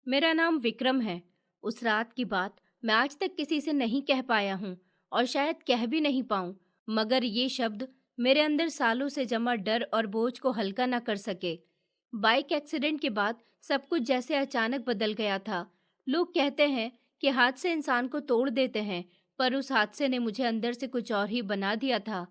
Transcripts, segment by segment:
मेरा नाम विक्रम है। उस रात की बात मैं आज तक किसी से नहीं कह पाया हूँ और शायद कह भी नहीं पाऊँ, मगर ये शब्द मेरे अंदर सालों से जमा डर और बोझ को हल्का ना कर सके। बाइक एक्सीडेंट के बाद सब कुछ जैसे अचानक बदल गया था। लोग कहते हैं कि हादसे इंसान को तोड़ देते हैं, पर उस हादसे ने मुझे अंदर से कुछ और ही बना दिया था।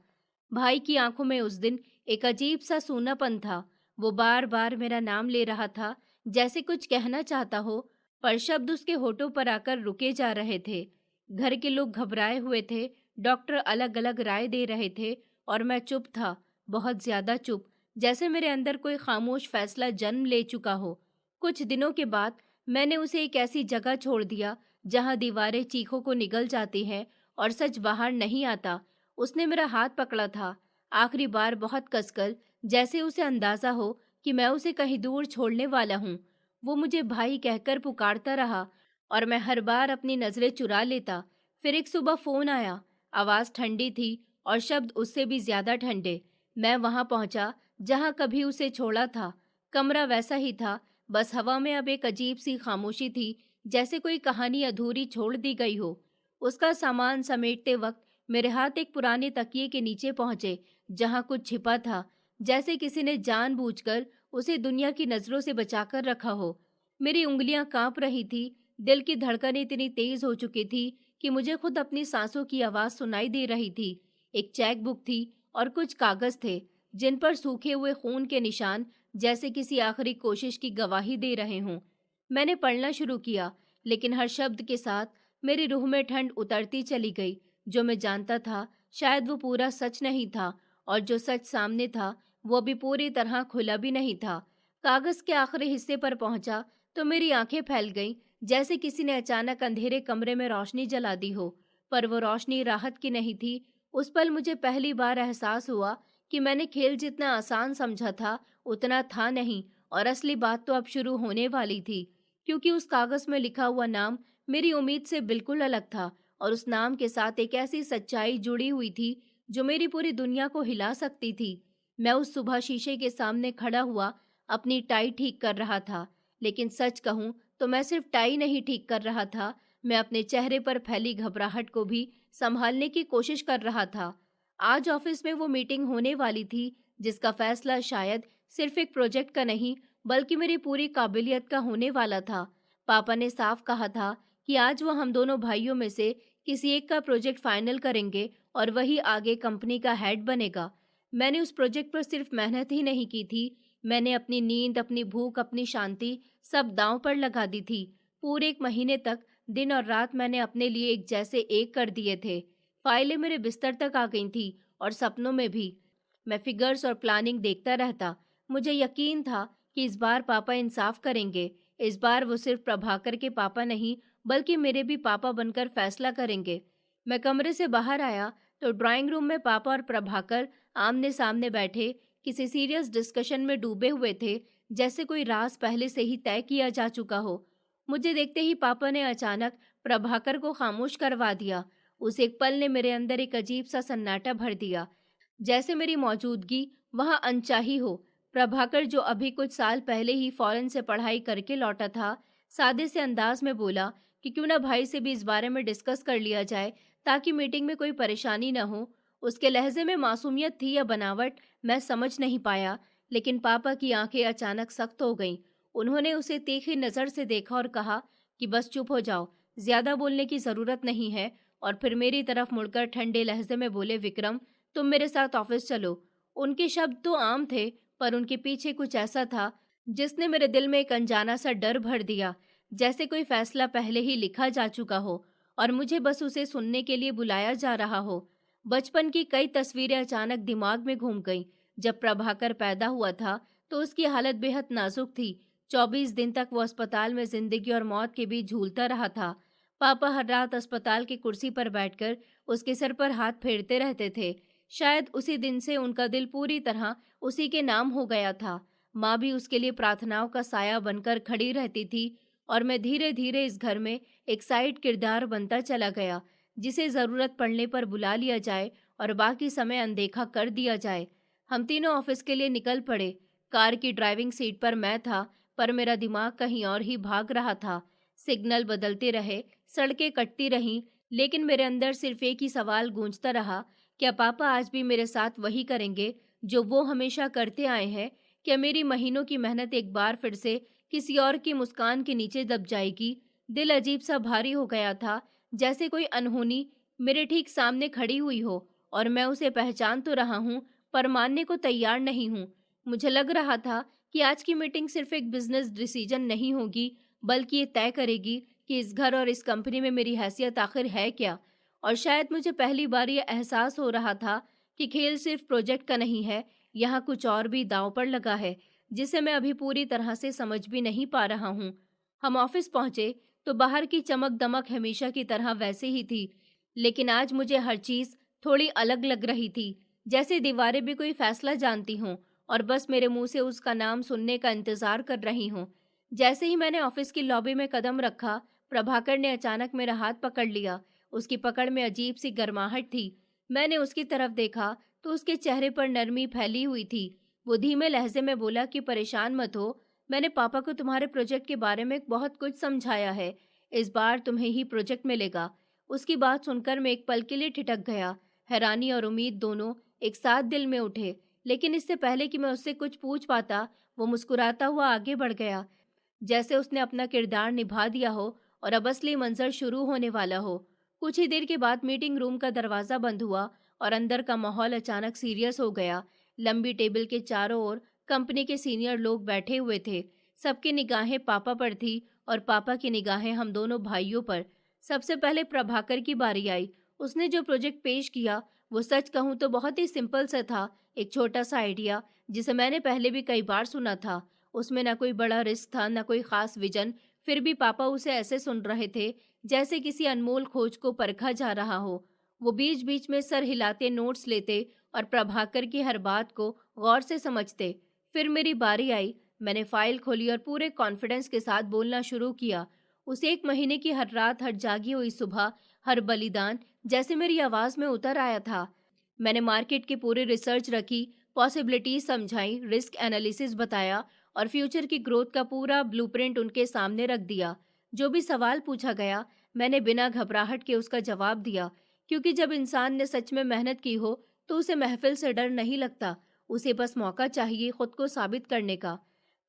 भाई की आंखों में उस दिन एक अजीब सा सूनापन था। वो बार बार मेरा नाम ले रहा था, जैसे कुछ कहना चाहता हो, पर शब्द उसके होठों पर आकर रुके जा रहे थे। घर के लोग घबराए हुए थे, डॉक्टर अलग अलग राय दे रहे थे और मैं चुप था, बहुत ज्यादा चुप, जैसे मेरे अंदर कोई खामोश फैसला जन्म ले चुका हो। कुछ दिनों के बाद मैंने उसे एक ऐसी जगह छोड़ दिया जहां दीवारें चीखों को निगल जाती हैं और सच बाहर नहीं आता। उसने मेरा हाथ पकड़ा था, आखिरी बार बहुत कसकर, जैसे उसे अंदाजा हो कि मैं उसे कहीं दूर छोड़ने वाला हूँ। वो मुझे भाई कहकर पुकारता रहा और मैं हर बार अपनी नजरें चुरा लेता। फिर एक सुबह फोन आया। आवाज ठंडी थी और शब्द उससे भी ज्यादा ठंडे। मैं वहां पहुंचा जहां कभी उसे छोड़ा था। कमरा वैसा ही था, बस हवा में अब एक अजीब सी खामोशी थी, जैसे कोई कहानी अधूरी छोड़ दी गई हो। उसका सामान समेटते वक्त मेरे हाथ एक पुराने तकिए के नीचे पहुंचे, जहां कुछ छिपा था, जैसे किसी ने जानबूझकर उसे दुनिया की नजरों से बचाकर रखा हो। मेरी उंगलियां कांप रही थी, दिल की धड़कनें इतनी तेज हो चुकी थी कि मुझे खुद अपनी सांसों की आवाज सुनाई दे रही थी। एक चेक बुक थी और कुछ कागज थे, जिन पर सूखे हुए खून के निशान जैसे किसी आखिरी कोशिश की गवाही दे रहे हों। मैंने पढ़ना शुरू किया, लेकिन हर शब्द के साथ मेरी रूह में ठंड उतरती चली गई। जो मैं जानता था, शायद वो पूरा सच नहीं था, और जो सच सामने था वो भी पूरी तरह खुला भी नहीं था। कागज के आखिरी हिस्से पर पहुंचा तो मेरी आंखें फैल गईं, जैसे किसी ने अचानक अंधेरे कमरे में रोशनी जला दी हो। पर वो रोशनी राहत की नहीं थी। उस पल मुझे पहली बार एहसास हुआ कि मैंने खेल जितना आसान समझा था उतना था नहीं, और असली बात तो अब शुरू होने वाली थी। क्योंकि उस कागज में लिखा हुआ नाम मेरी उम्मीद से बिल्कुल अलग था, और उस नाम के साथ एक ऐसी सच्चाई जुड़ी हुई थी जो मेरी पूरी दुनिया को हिला सकती थी। मैं उस सुबह शीशे के सामने खड़ा हुआ अपनी टाई ठीक कर रहा था, लेकिन सच कहूं तो मैं सिर्फ टाई नहीं ठीक कर रहा था, मैं अपने चेहरे पर फैली घबराहट को भी संभालने की कोशिश कर रहा था। आज ऑफिस में वो मीटिंग होने वाली थी, जिसका फैसला शायद सिर्फ एक प्रोजेक्ट का नहीं, बल्कि मेरी पूरी काबिलियत का होने वाला था। पापा ने साफ कहा था कि आज वो हम दोनों भाइयों में से किसी एक का प्रोजेक्ट फाइनल करेंगे और वही आगे कंपनी का हेड बनेगा। मैंने उस प्रोजेक्ट पर सिर्फ मेहनत ही नहीं की थी, मैंने अपनी नींद, अपनी भूख, अपनी शांति सब दांव पर लगा दी थी। पूरे एक महीने तक दिन और रात मैंने अपने लिए एक जैसे एक कर दिए थे। फाइलें मेरे बिस्तर तक आ गई थी, और सपनों में भी। मैं फिगर्स और प्लानिंग देखता रहता। मुझे यकीन था कि इस बार पापा इंसाफ करेंगे। इस बार वो सिर्फ प्रभाकर के पापा नहीं, बल्कि मेरे भी पापा बनकर फैसला करेंगे। मैं कमरे से बाहर आया तो ड्राइंग रूम में पापा और प्रभाकर आमने सामने बैठे किसी सीरियस डिस्कशन में डूबे हुए थे, जैसे कोई राज पहले से ही तय किया जा चुका हो। मुझे देखते ही पापा ने अचानक प्रभाकर को खामोश करवा दिया। उस एक पल ने मेरे अंदर एक अजीब सा सन्नाटा भर दिया, जैसे मेरी मौजूदगी वहां अनचाही हो। प्रभाकर, जो अभी कुछ साल पहले ही फॉरेन से पढ़ाई करके लौटा था, सादे से अंदाज में बोला कि क्यों ना भाई से भी इस बारे में डिस्कस कर लिया जाए, ताकि मीटिंग में कोई परेशानी न हो। उसके लहजे में मासूमियत थी या बनावट, मैं समझ नहीं पाया, लेकिन पापा की आंखें अचानक सख्त हो गईं। उन्होंने उसे तीखी नजर से देखा और कहा कि बस चुप हो जाओ, ज्यादा बोलने की जरूरत नहीं है। और फिर मेरी तरफ मुड़कर ठंडे लहजे में बोले, विक्रम, तुम मेरे साथ ऑफिस चलो। उनके शब्द तो आम थे, पर उनके पीछे कुछ ऐसा था जिसने मेरे दिल में एक अनजाना सा डर भर दिया, जैसे कोई फैसला पहले ही लिखा जा चुका हो और मुझे बस उसे सुनने के लिए बुलाया जा रहा हो। बचपन की कई तस्वीरें अचानक दिमाग में घूम गईं। जब प्रभाकर पैदा हुआ था तो उसकी हालत बेहद नाजुक थी। 24 दिन तक वो अस्पताल में जिंदगी और मौत के बीच झूलता रहा था। पापा हर रात अस्पताल की कुर्सी पर बैठकर उसके सर पर हाथ फेरते रहते थे। शायद उसी दिन से उनका दिल पूरी तरह उसी के नाम हो गया था। माँ भी उसके लिए प्रार्थनाओं का साया बनकर खड़ी रहती थी, और मैं धीरे धीरे इस घर में एक साइड किरदार बनता चला गया, जिसे जरूरत पड़ने पर बुला लिया जाए और बाकी समय अनदेखा कर दिया जाए। हम तीनों ऑफिस के लिए निकल पड़े। कार की ड्राइविंग सीट पर मैं था, पर मेरा दिमाग कहीं और ही भाग रहा था। सिग्नल बदलते रहे, सड़कें कटती रहीं, लेकिन मेरे अंदर सिर्फ एक ही सवाल गूंजता रहा, क्या पापा आज भी मेरे साथ वही करेंगे जो वो हमेशा करते आए हैं? क्या मेरी महीनों की मेहनत एक बार फिर से किसी और की मुस्कान के नीचे दब जाएगी? दिल अजीब सा भारी हो गया था, जैसे कोई अनहोनी मेरे ठीक सामने खड़ी हुई हो और मैं उसे पहचान तो रहा हूँ, पर मानने को तैयार नहीं हूँ। मुझे लग रहा था कि आज की मीटिंग सिर्फ एक बिजनेस डिसीजन नहीं होगी, बल्कि ये तय करेगी कि इस घर और इस कंपनी में मेरी हैसियत आखिर है क्या। और शायद मुझे पहली बार ये एहसास हो रहा था कि खेल सिर्फ प्रोजेक्ट का नहीं है, यहाँ कुछ और भी दांव पर लगा है, जिसे मैं अभी पूरी तरह से समझ भी नहीं पा रहा हूँ। हम ऑफिस पहुंचे तो बाहर की चमक दमक हमेशा की तरह वैसे ही थी, लेकिन आज मुझे हर चीज थोड़ी अलग लग रही थी, जैसे दीवारें भी कोई फैसला जानती हों और बस मेरे मुंह से उसका नाम सुनने का इंतजार कर रही हों। जैसे ही मैंने ऑफिस की लॉबी में कदम रखा, प्रभाकर ने अचानक मेरा हाथ पकड़ लिया। उसकी पकड़ में अजीब सी गर्माहट थी। मैंने उसकी तरफ देखा तो उसके चेहरे पर नरमी फैली हुई थी। वो धीमे लहजे में बोला कि परेशान मत हो, मैंने पापा को तुम्हारे प्रोजेक्ट के बारे में बहुत कुछ समझाया है। इस बार तुम्हें ही प्रोजेक्ट मिलेगा। उसकी बात सुनकर मैं एक पल के लिए ठिठक गया। हैरानी और उम्मीद दोनों एक साथ दिल में उठे, लेकिन इससे पहले कि मैं उससे कुछ पूछ पाता, वो मुस्कुराता हुआ आगे बढ़ गया, जैसे उसने अपना किरदार निभा दिया हो और अब असली मंजर शुरू होने वाला हो। कुछ ही देर के बाद मीटिंग रूम का दरवाजा बंद हुआ और अंदर का माहौल अचानक सीरियस हो गया। लंबी टेबल के चारों ओर कंपनी के सीनियर लोग बैठे हुए थे। सबकी निगाहें पापा पर थी और पापा की निगाहें हम दोनों भाइयों पर। सबसे पहले प्रभाकर की बारी आई। उसने जो प्रोजेक्ट पेश किया वो सच कहूँ तो बहुत ही सिंपल सा था, एक छोटा सा आइडिया जिसे मैंने पहले भी कई बार सुना था। उसमें ना कोई बड़ा रिस्क था, ना कोई खास विजन, फिर भी पापा उसे ऐसे सुन रहे थे जैसे किसी अनमोल खोज को परखा जा रहा हो। वो बीच बीच में सर हिलाते नोट्स लेते और प्रभाकर की हर बात को गौर से समझते। फिर मेरी बारी आई। मैंने फाइल खोली और पूरे कॉन्फिडेंस के साथ बोलना शुरू किया। उस एक महीने की हर रात, हर जागी हुई सुबह, हर बलिदान जैसे मेरी आवाज में उतर आया था। मैंने मार्केट की पूरी रिसर्च रखी, पॉसिबिलिटीज समझाई, रिस्क एनालिसिस बताया और फ्यूचर की ग्रोथ का पूरा ब्लूप्रिंट उनके सामने रख दिया। जो भी सवाल पूछा गया, मैंने बिना घबराहट के उसका जवाब दिया, क्योंकि जब इंसान ने सच में मेहनत की हो तो उसे महफिल से डर नहीं लगता। उसे बस मौका चाहिए खुद को साबित करने का।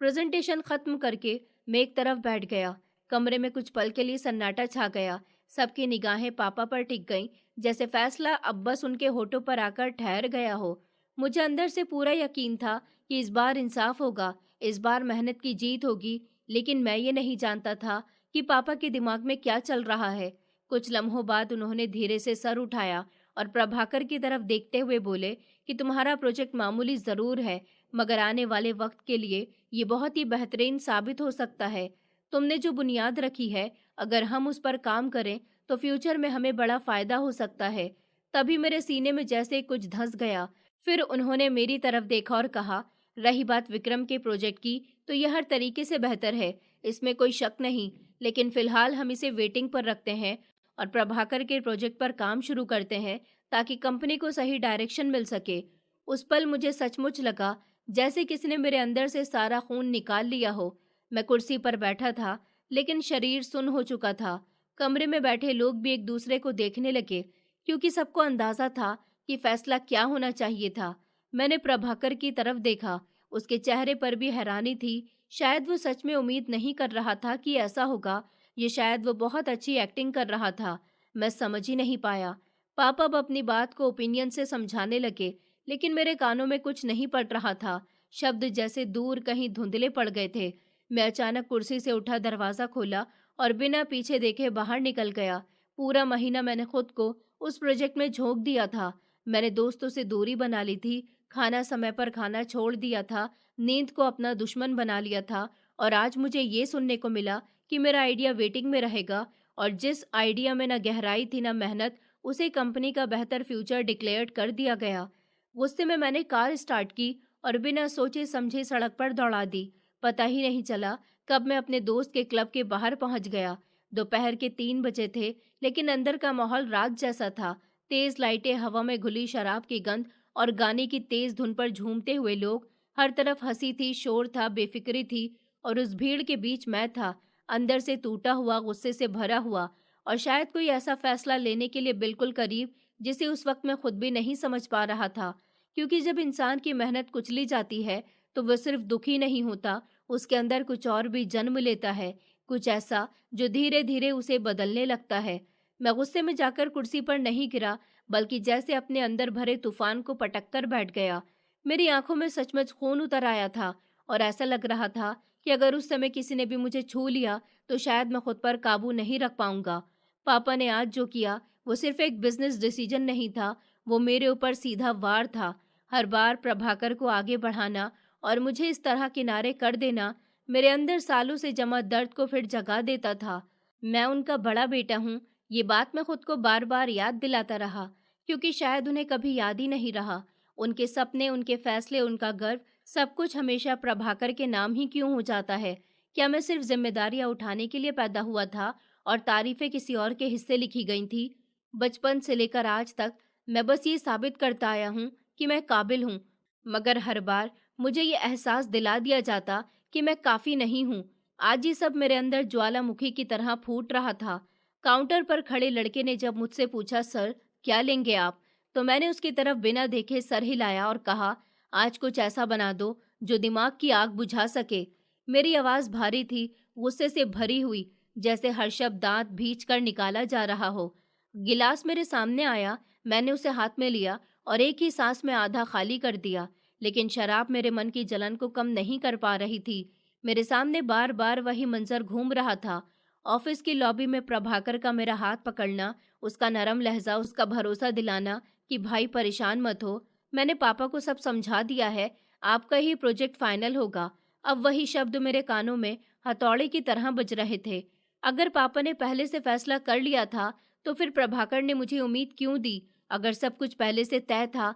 प्रेजेंटेशन खत्म करके मैं एक तरफ बैठ गया। कमरे में कुछ पल के लिए सन्नाटा छा गया। सबकी निगाहें पापा पर टिक गईं, जैसे फैसला अब बस उनके होठों पर आकर ठहर गया हो। मुझे अंदर से पूरा यकीन था कि इस बार इंसाफ होगा, इस बार मेहनत की जीत होगी, लेकिन मैं ये नहीं जानता था कि पापा के दिमाग में क्या चल रहा है। कुछ लम्हों बाद उन्होंने धीरे से सर उठाया और प्रभाकर की तरफ देखते हुए बोले कि तुम्हारा प्रोजेक्ट मामूली जरूर है, मगर आने वाले वक्त के लिए ये बहुत ही बेहतरीन साबित हो सकता है। तुमने जो बुनियाद रखी है, अगर हम उस पर काम करें तो फ्यूचर में हमें बड़ा फायदा हो सकता है। तभी मेरे सीने में जैसे कुछ धंस गया। फिर उन्होंने मेरी तरफ देखा और कहा, रही बात विक्रम के प्रोजेक्ट की, तो यह हर तरीके से बेहतर है, इसमें कोई शक नहीं, लेकिन फिलहाल हम इसे वेटिंग पर रखते हैं और प्रभाकर के प्रोजेक्ट पर काम शुरू करते हैं, ताकि कंपनी को सही डायरेक्शन मिल सके। उस पल मुझे सचमुच लगा जैसे किसी ने मेरे अंदर से सारा खून निकाल लिया हो। मैं कुर्सी पर बैठा था, लेकिन शरीर सुन्न हो चुका था। कमरे में बैठे लोग भी एक दूसरे को देखने लगे, क्योंकि सबको अंदाजा था कि फैसला क्या होना चाहिए था। मैंने प्रभाकर की तरफ देखा। उसके चेहरे पर भी हैरानी थी। शायद वो सच में उम्मीद नहीं कर रहा था कि ऐसा होगा, ये शायद वो बहुत अच्छी एक्टिंग कर रहा था। मैं समझ ही नहीं पाया। पापा अब अपनी बात को ओपिनियन से समझाने लगे, लेकिन मेरे कानों में कुछ नहीं पड़ रहा था। शब्द जैसे दूर कहीं धुंधले पड़ गए थे। मैं अचानक कुर्सी से उठा, दरवाजा खोला और बिना पीछे देखे बाहर निकल गया। पूरा महीना मैंने खुद को उस प्रोजेक्ट में झोंक दिया था। मैंने दोस्तों से दूरी बना ली थी, खाना समय पर खाना छोड़ दिया था, नींद को अपना दुश्मन बना लिया था, और आज मुझे ये सुनने को मिला कि मेरा आइडिया वेटिंग में रहेगा, और जिस आइडिया में न गहराई थी न मेहनत, उसे कंपनी का बेहतर फ्यूचर डिक्लेयर कर दिया गया। गुस्से में मैंने कार स्टार्ट की और बिना सोचे समझे सड़क पर दौड़ा दी। पता ही नहीं चला कब मैं अपने दोस्त के क्लब के बाहर पहुंच गया। दोपहर के 3 बजे थे, लेकिन अंदर का माहौल रात जैसा था। तेज लाइटें, हवा में घुली शराब की गंध और गाने की तेज धुन पर झूमते हुए लोग। हर तरफ हंसी थी, शोर था, बेफिक्री थी। और उस भीड़ के बीच मैं था, अंदर से टूटा हुआ, गुस्से से भरा हुआ, और शायद कोई ऐसा फैसला लेने के लिए बिल्कुल करीब, जिसे उस वक्त मैं खुद भी नहीं समझ पा रहा था। क्योंकि जब इंसान की मेहनत कुचली जाती है, तो वह सिर्फ दुखी नहीं होता, उसके अंदर कुछ और भी जन्म लेता है, कुछ ऐसा जो धीरे धीरे उसे बदलने लगता है। मैं गुस्से में जाकर कुर्सी पर नहीं गिरा, बल्कि जैसे अपने अंदर भरे तूफान को पटक कर बैठ गया। मेरी आंखों में सचमुच खून उतर आया था, और ऐसा लग रहा था कि अगर उस समय किसी ने भी मुझे छू लिया तो शायद मैं खुद पर काबू नहीं रख पाऊंगा। पापा ने आज जो किया वो सिर्फ एक बिजनेस डिसीजन नहीं था, वो मेरे ऊपर सीधा वार था। हर बार प्रभाकर को आगे बढ़ाना और मुझे इस तरह किनारे कर देना मेरे अंदर सालों से जमा दर्द को फिर जगा देता था। मैं उनका बड़ा बेटा हूँ, ये बात मैं खुद को बार बार याद दिलाता रहा, क्योंकि शायद उन्हें कभी याद ही नहीं रहा। उनके सपने, उनके फैसले, उनका गर्व, सब कुछ हमेशा प्रभाकर के नाम ही क्यों हो जाता है? क्या मैं सिर्फ जिम्मेदारियां उठाने के लिए पैदा हुआ था और तारीफें किसी और के हिस्से लिखी गई थी? बचपन से लेकर आज तक मैं बस ये साबित करता आया हूँ कि मैं काबिल हूँ, मगर हर बार मुझे ये एहसास दिला दिया जाता कि मैं काफी नहीं हूँ। आज ये सब मेरे अंदर ज्वालामुखी की तरह फूट रहा था। काउंटर पर खड़े लड़के ने जब मुझसे पूछा, सर क्या लेंगे आप, तो मैंने उसकी तरफ बिना देखे सर हिलाया और कहा, आज कुछ ऐसा बना दो जो दिमाग की आग बुझा सके। मेरी आवाज भारी थी, गुस्से से भरी हुई, जैसे हर शब्द दांत भींच कर निकाला जा रहा हो। गिलास मेरे सामने आया, मैंने उसे हाथ में लिया और एक ही सांस में आधा खाली कर दिया। लेकिन शराब मेरे मन की जलन को कम नहीं कर पा रही थी। मेरे सामने बार बार वही मंजर घूम रहा था। ऑफिस की लॉबी में प्रभाकर का मेरा हाथ पकड़ना, उसका नरम लहजा, उसका भरोसा दिलाना कि भाई परेशान मत हो, मैंने पापा को सब समझा दिया है, आपका ही प्रोजेक्ट फाइनल होगा। अब वही शब्द मेरे कानों में हथौड़े की तरह बज रहे थे। अगर पापा ने पहले से फैसला कर लिया था, तो फिर प्रभाकर ने मुझे उम्मीद क्यों दी? अगर सब कुछ पहले से तय था,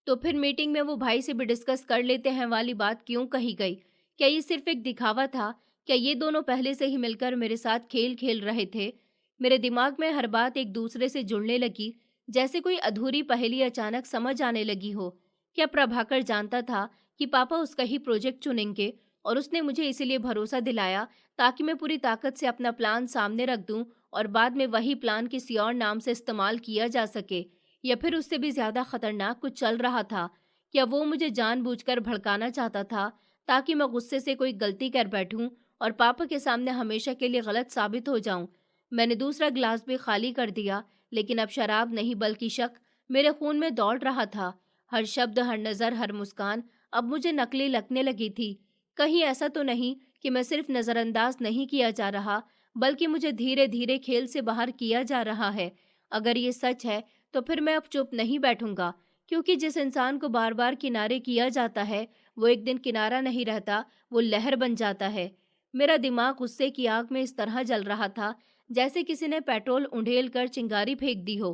तो फिर मीटिंग में वो भाई से भी डिस्कस कर लेते हैं वाली बात क्यों कही गई? क्या ये सिर्फ एक दिखावा था? क्या ये दोनों पहले से ही मिलकर मेरे साथ खेल खेल रहे थे? मेरे दिमाग में हर बात एक दूसरे से जुड़ने लगी, जैसे कोई अधूरी पहेली अचानक समझ आने लगी हो। क्या प्रभाकर जानता था कि पापा उसका ही प्रोजेक्ट चुनेंगे, और उसने मुझे इसीलिए भरोसा दिलाया ताकि मैं पूरी ताकत से अपना प्लान सामने रख दूं और बाद में वही प्लान किसी और नाम से इस्तेमाल किया जा सके? या फिर उससे भी ज्यादा खतरनाक कुछ चल रहा था? क्या वो मुझे जानबूझकर भड़काना चाहता था ताकि मैं गुस्से से कोई गलती कर बैठूं और पापा के सामने हमेशा के लिए गलत साबित हो जाऊं? मैंने दूसरा गिलास भी खाली कर दिया, लेकिन अब शराब नहीं बल्कि शक मेरे खून में दौड़ रहा था। हर शब्द, हर नजर, हर मुस्कान अब मुझे नकली लगने लगी थी। कहीं ऐसा तो नहीं कि मैं सिर्फ नजरअंदाज नहीं किया जा रहा, बल्कि मुझे धीरे धीरे खेल से बाहर किया जा रहा है? अगर ये सच है, तो फिर मैं अब चुप नहीं बैठूंगा, क्योंकि जिस इंसान को बार बार किनारे किया जाता है, वो एक दिन किनारा नहीं रहता, वो लहर बन जाता है। मेरा दिमाग गुस्से की आग में इस तरह जल रहा था जैसे किसी ने पेट्रोल उंडेल कर चिंगारी फेंक दी हो।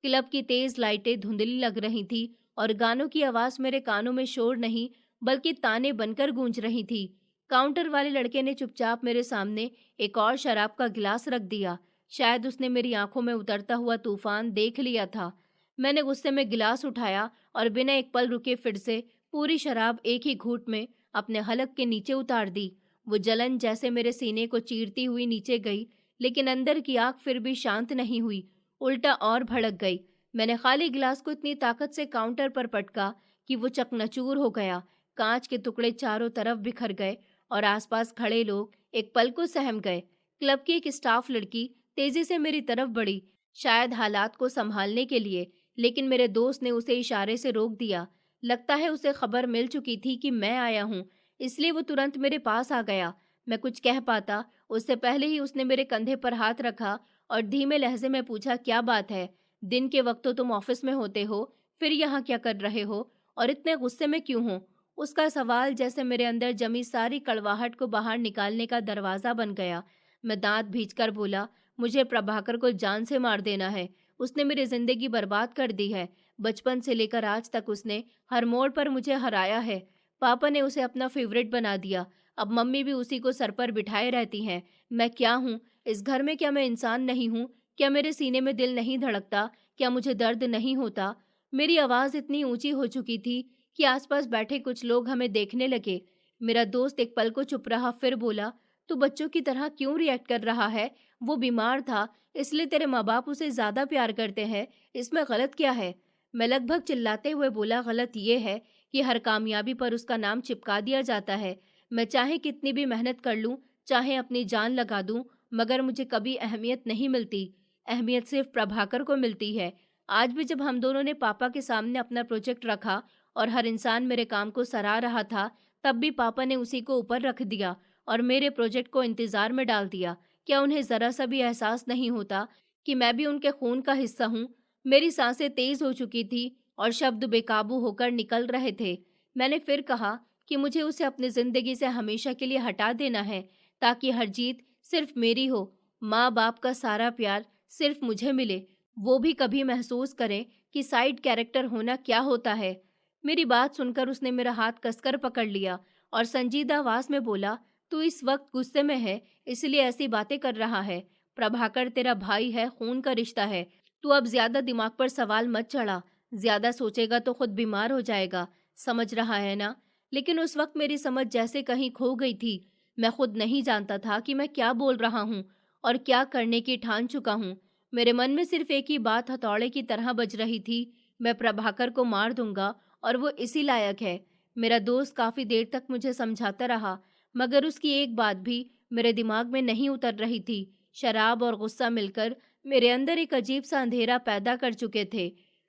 क्लब की तेज लाइटें धुंधली लग रही थी और गानों की आवाज मेरे कानों में शोर नहीं बल्कि ताने बनकर गूंज रही थी। काउंटर वाले लड़के ने चुपचाप मेरे सामने एक और शराब का गिलास रख दिया। शायद उसने मेरी आंखों में उतरता हुआ तूफान देख लिया था। मैंने गुस्से में गिलास उठाया और बिना एक पल रुके फिर से पूरी शराब एक ही घूंट में अपने हलक के नीचे उतार दी। वो जलन जैसे मेरे सीने को चीरती हुई नीचे गई, लेकिन अंदर की आग फिर भी शांत नहीं हुई, उल्टा और भड़क गई। मैंने खाली गिलास को इतनी ताकत से काउंटर पर पटका कि वो चकनाचूर हो गया। कांच के टुकड़े चारों तरफ बिखर गए और आसपास खड़े लोग एक पल को सहम गए। क्लब की एक स्टाफ लड़की तेजी से मेरी तरफ बढ़ी, शायद हालात को संभालने के लिए, लेकिन मेरे दोस्त ने उसे इशारे से रोक दिया। लगता है उसे खबर मिल चुकी थी कि मैं आया हूँ, इसलिए वो तुरंत मेरे पास आ गया। मैं कुछ कह पाता उससे पहले ही उसने मेरे कंधे पर हाथ रखा और धीमे लहजे में पूछा, क्या बात है? दिन के वक्त तो तुम ऑफिस में होते हो, फिर यहाँ क्या कर रहे हो और इतने गुस्से में क्यों हो? उसका सवाल जैसे मेरे अंदर जमी सारी कड़वाहट को बाहर निकालने का दरवाजा बन गया। मैं दांत भींचकर बोला, मुझे प्रभाकर को जान से मार देना है। उसने मेरी जिंदगी बर्बाद कर दी है। बचपन से लेकर आज तक उसने हर मोड़ पर मुझे हराया है। पापा ने उसे अपना फेवरेट बना दिया, अब मम्मी भी उसी को सर पर बिठाए रहती हैं। मैं क्या हूँ इस घर में? क्या मैं इंसान नहीं हूँ? क्या मेरे सीने में दिल नहीं धड़कता? क्या मुझे दर्द नहीं होता? मेरी आवाज इतनी ऊंची हो चुकी थी कि आसपास बैठे कुछ लोग हमें देखने लगे। मेरा दोस्त एक पल को चुप रहा, फिर बोला, तू बच्चों की तरह क्यों रिएक्ट कर रहा है? वो बीमार था, इसलिए तेरे माँ बाप उसे ज्यादा प्यार करते हैं, इसमें गलत क्या है? मैं लगभग चिल्लाते हुए बोला, गलत ये है कि हर कामयाबी पर उसका नाम चिपका दिया जाता है। मैं चाहे कितनी भी मेहनत कर लूं, चाहे अपनी जान लगा दूं, मगर मुझे कभी अहमियत नहीं मिलती। अहमियत सिर्फ प्रभाकर को मिलती है। आज भी जब हम दोनों ने पापा के सामने अपना प्रोजेक्ट रखा और हर इंसान मेरे काम को सराह रहा था, तब भी पापा ने उसी को ऊपर रख दिया और मेरे प्रोजेक्ट को इंतजार में डाल दिया। क्या उन्हें जरा सा भी एहसास नहीं होता कि मैं भी उनके खून का हिस्सा हूँ? मेरी सांसें तेज हो चुकी थी और शब्द बेकाबू होकर निकल रहे थे। मैंने फिर कहा कि मुझे उसे अपनी जिंदगी से हमेशा के लिए हटा देना है, ताकि हर जीत सिर्फ मेरी हो। माँ बाप का सारा प्यार सिर्फ मुझे मिले। वो भी कभी महसूस करें कि साइड कैरेक्टर होना क्या होता है। मेरी बात सुनकर उसने मेरा हाथ कसकर पकड़ लिया और संजीदा आवाज में बोला, तू इस वक्त गुस्से में है, इसलिए ऐसी बातें कर रहा है। प्रभाकर तेरा भाई है, खून का रिश्ता है। तू अब ज्यादा दिमाग पर सवाल मत चढ़ा। ज्यादा सोचेगा तो खुद बीमार हो जाएगा। समझ रहा है ना? लेकिन उस वक्त मेरी समझ जैसे कहीं खो गई थी। मैं खुद नहीं जानता था कि मैं क्या बोल रहा हूँ और क्या करने की ठान चुका हूँ। मेरे मन में सिर्फ एक ही बात हथौड़े की तरह बज रही थी, मैं प्रभाकर को मार दूंगा और वो इसी लायक है। मेरा दोस्त काफी देर तक मुझे समझाता रहा, मगर उसकी एक बात भी मेरे दिमाग में नहीं उतर रही थी। शराब और गुस्सा मिलकर मेरे अंदर एक अजीब सा अंधेरा पैदा कर चुके थे।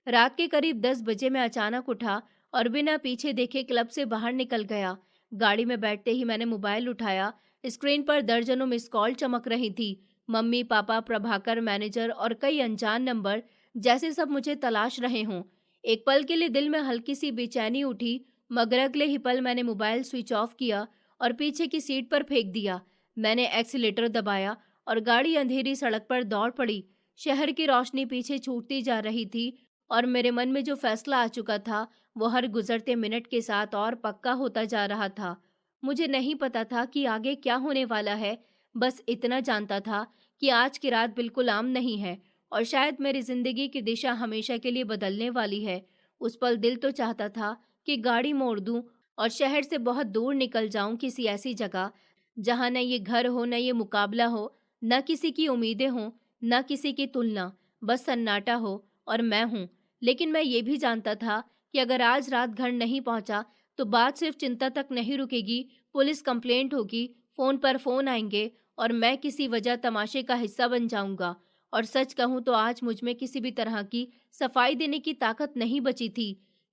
रात के करीब 10 बजे मैं अचानक उठा और बिना पीछे देखे क्लब से बाहर निकल गया। गाड़ी में बैठते ही मैंने मोबाइल उठाया। स्क्रीन पर दर्जनों मिस कॉल चमक रही थी। मम्मी, पापा, प्रभाकर, मैनेजर और कई अनजान नंबर, जैसे सब मुझे तलाश रहे हों। एक पल के लिए दिल में हल्की सी बेचैनी उठी, मगर अगले ही पल मैंने मोबाइल स्विच ऑफ किया और पीछे की सीट पर फेंक दिया। मैंने एक्सीलेटर दबाया और गाड़ी अंधेरी सड़क पर दौड़ पड़ी। शहर की रोशनी पीछे छूटती जा रही थी और मेरे मन में जो फैसला आ चुका था, वो हर गुजरते मिनट के साथ और पक्का होता जा रहा था। मुझे नहीं पता था कि आगे क्या होने वाला है, बस इतना जानता था कि आज की रात बिल्कुल आम नहीं है और शायद मेरी जिंदगी की दिशा हमेशा के लिए बदलने वाली है। उस पल दिल तो चाहता था कि गाड़ी मोड़ दूं और शहर से बहुत दूर निकल जाऊं, किसी ऐसी जगह जहां न ये घर हो, न ये मुकाबला हो, न किसी की उम्मीदें हों, न किसी की तुलना, बस सन्नाटा हो और मैं हूँ। लेकिन मैं ये भी जानता था कि अगर आज रात घर नहीं पहुंचा तो बात सिर्फ चिंता तक नहीं रुकेगी, पुलिस कंप्लेंट होगी, फोन पर फोन आएंगे और मैं किसी वजह तमाशे का हिस्सा बन जाऊंगा। और सच कहूं तो आज मुझ में किसी भी तरह की सफाई देने की ताकत नहीं बची थी।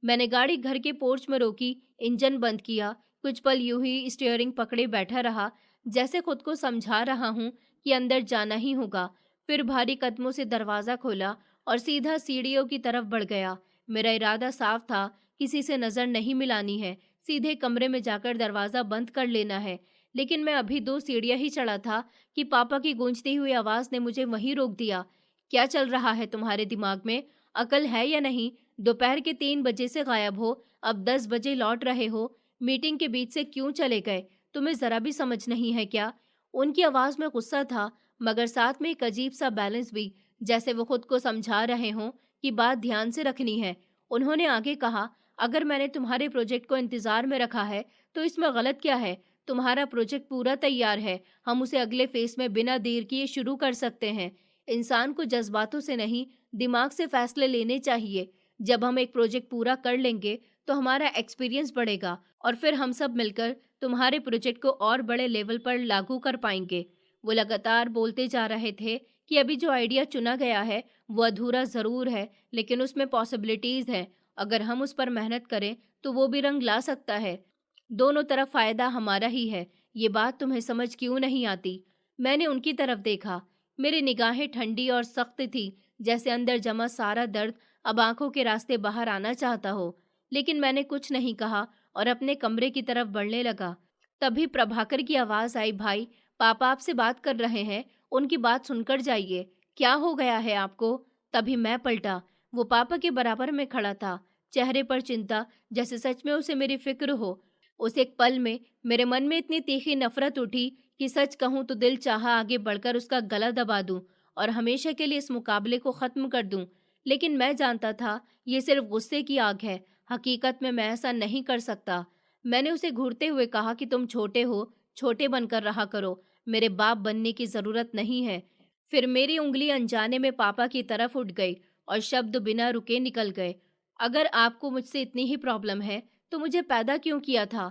मैंने गाड़ी घर के पोर्च में रोकी, इंजन बंद किया, कुछ पल यूं ही स्टीयरिंग पकड़े बैठा रहा, जैसे खुद को समझा रहा हूं कि अंदर जाना ही होगा। फिर भारी कदमों से दरवाजा खोला और सीधा सीढ़ियों की तरफ बढ़ गया। मेरा इरादा साफ था, किसी से नजर नहीं मिलानी है, सीधे कमरे में जाकर दरवाजा बंद कर लेना है। लेकिन मैं अभी 2 सीढ़ियां ही चढ़ा था कि पापा की गूंजती हुई आवाज ने मुझे वहीं रोक दिया। क्या चल रहा है तुम्हारे दिमाग में? अकल है या नहीं? दोपहर के 3 बजे से गायब हो, अब 10 बजे लौट रहे हो। मीटिंग के बीच से क्यों चले गए? तुम्हें जरा भी समझ नहीं है क्या? उनकी आवाज में गुस्सा था, मगर साथ में एक अजीब सा बैलेंस भी, जैसे वो खुद को समझा रहे हों कि बात ध्यान से रखनी है। उन्होंने आगे कहा, अगर मैंने तुम्हारे प्रोजेक्ट को इंतजार में रखा है तो इसमें गलत क्या है? तुम्हारा प्रोजेक्ट पूरा तैयार है, हम उसे अगले फेज में बिना देर किए शुरू कर सकते हैं। इंसान को जज्बातों से नहीं, दिमाग से फैसले लेने चाहिए। जब हम एक प्रोजेक्ट पूरा कर लेंगे तो हमारा एक्सपीरियंस बढ़ेगा और फिर हम सब मिलकर तुम्हारे प्रोजेक्ट को और बड़े लेवल पर लागू कर पाएंगे। वो लगातार बोलते जा रहे थे कि अभी जो आइडिया चुना गया है वो अधूरा जरूर है, लेकिन उसमें पॉसिबिलिटीज हैं। अगर हम उस पर मेहनत करें तो वो भी रंग ला सकता है। दोनों तरफ फायदा हमारा ही है। ये बात तुम्हें समझ क्यों नहीं आती? मैंने उनकी तरफ देखा। मेरी निगाहें ठंडी और सख्त थी, जैसे अंदर जमा सारा दर्द अब आंखों के रास्ते बाहर आना चाहता हो। लेकिन मैंने कुछ नहीं कहा और अपने कमरे की तरफ बढ़ने लगा। तभी प्रभाकर की आवाज आई, भाई, पापा आपसे बात कर रहे हैं, उनकी बात सुनकर जाइए। क्या हो गया है आपको? तभी मैं पलटा। वो पापा के बराबर में खड़ा था, चेहरे पर चिंता, जैसे सच में उसे मेरी फिक्र हो। उस एक पल में मेरे मन में इतनी तीखी नफरत उठी कि सच कहूं तो दिल चाहा आगे बढ़कर उसका गला दबा दूं और हमेशा के लिए इस मुकाबले को खत्म कर दूं। लेकिन मैं जानता था ये सिर्फ गुस्से की आग है, हकीकत में मैं ऐसा नहीं कर सकता। मैंने उसे घूरते हुए कहा कि तुम छोटे हो, छोटे बनकर रहा करो, मेरे बाप बनने की ज़रूरत नहीं है। फिर मेरी उँगली अनजाने में पापा की तरफ उठ गई और शब्द बिना रुके निकल गए। अगर आपको मुझसे इतनी ही प्रॉब्लम है, तो मुझे पैदा क्यों किया था?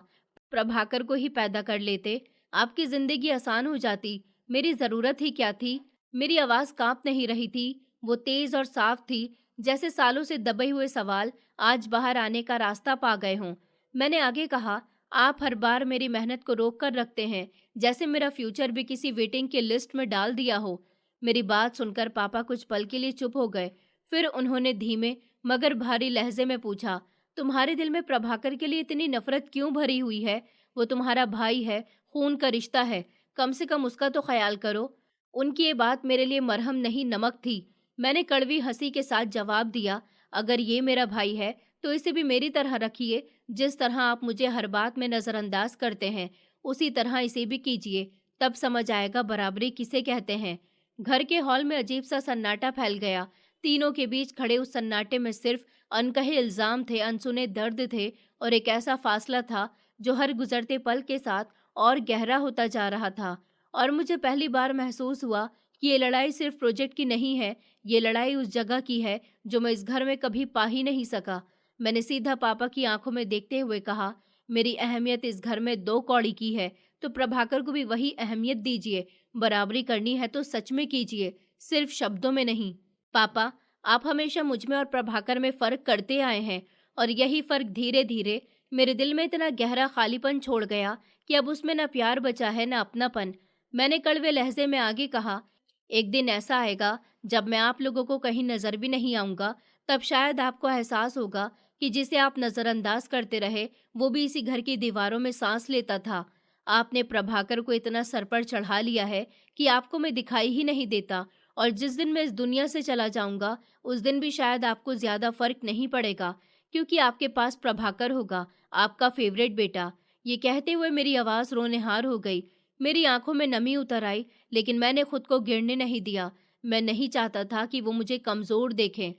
प्रभाकर को ही पैदा कर लेते, आपकी ज़िंदगी आसान हो जाती। मेरी ज़रूरत ही क्या थी? मेरी आवाज़ काँप नहीं रही थी, वो तेज़ और साफ थी, जैसे सालों से दबे हुए सवाल आज बाहर आने का रास्ता पा गए हों। मैंने आगे कहा, आप हर बार मेरी मेहनत को रोक कर रखते हैं, जैसे मेरा फ्यूचर भी किसी वेटिंग की लिस्ट में डाल दिया हो। मेरी बात सुनकर पापा कुछ पल के लिए चुप हो गए। फिर उन्होंने धीमे मगर भारी लहजे में पूछा, तुम्हारे दिल में प्रभाकर के लिए इतनी नफरत क्यों भरी हुई है? वो तुम्हारा भाई है, खून का रिश्ता है, कम से कम उसका तो ख्याल करो। उनकी ये बात मेरे लिए मरहम नहीं नमक थी। मैंने कड़वी हंसी के साथ जवाब दिया, अगर ये मेरा भाई है तो इसे भी मेरी तरह रखिए। जिस तरह आप मुझे हर बात में नज़रअंदाज करते हैं, उसी तरह इसे भी कीजिए, तब समझ आएगा बराबरी किसे कहते हैं। घर के हॉल में अजीब सा सन्नाटा फैल गया। तीनों के बीच खड़े उस सन्नाटे में सिर्फ अनकहे इल्जाम थे, अनसुने दर्द थे और एक ऐसा फासला था जो हर गुजरते पल के साथ और गहरा होता जा रहा था। और मुझे पहली बार महसूस हुआ कि ये लड़ाई सिर्फ प्रोजेक्ट की नहीं है, ये लड़ाई उस जगह की है जो मैं इस घर में कभी पा ही नहीं सका। मैंने सीधा पापा की आंखों में देखते हुए कहा, मेरी अहमियत इस घर में 2 कौड़ी की है, तो प्रभाकर को भी वही अहमियत दीजिए। बराबरी करनी है तो सच में कीजिए, सिर्फ शब्दों में नहीं। पापा, आप हमेशा मुझ में और प्रभाकर में फ़र्क करते आए हैं और यही फ़र्क धीरे धीरे मेरे दिल में इतना गहरा खालीपन छोड़ गया कि अब उसमें न प्यार बचा है न अपनापन। मैंने कड़वे लहजे में आगे कहा, एक दिन ऐसा आएगा जब मैं आप लोगों को कहीं नज़र भी नहीं आऊँगा, तब शायद आपको एहसास होगा कि जिसे आप नज़रअंदाज करते रहे, वो भी इसी घर की दीवारों में सांस लेता था। आपने प्रभाकर को इतना सर पर चढ़ा लिया है कि आपको मैं दिखाई ही नहीं देता, और जिस दिन मैं इस दुनिया से चला जाऊंगा, उस दिन भी शायद आपको ज़्यादा फर्क नहीं पड़ेगा, क्योंकि आपके पास प्रभाकर होगा, आपका फेवरेट बेटा। ये कहते हुए मेरी आवाज़ रोनेहार हो गई। मेरी आंखों में नमी उतर आई, लेकिन मैंने खुद को गिरने नहीं दिया। मैं नहीं चाहता था कि वो मुझे कमज़ोर देखें।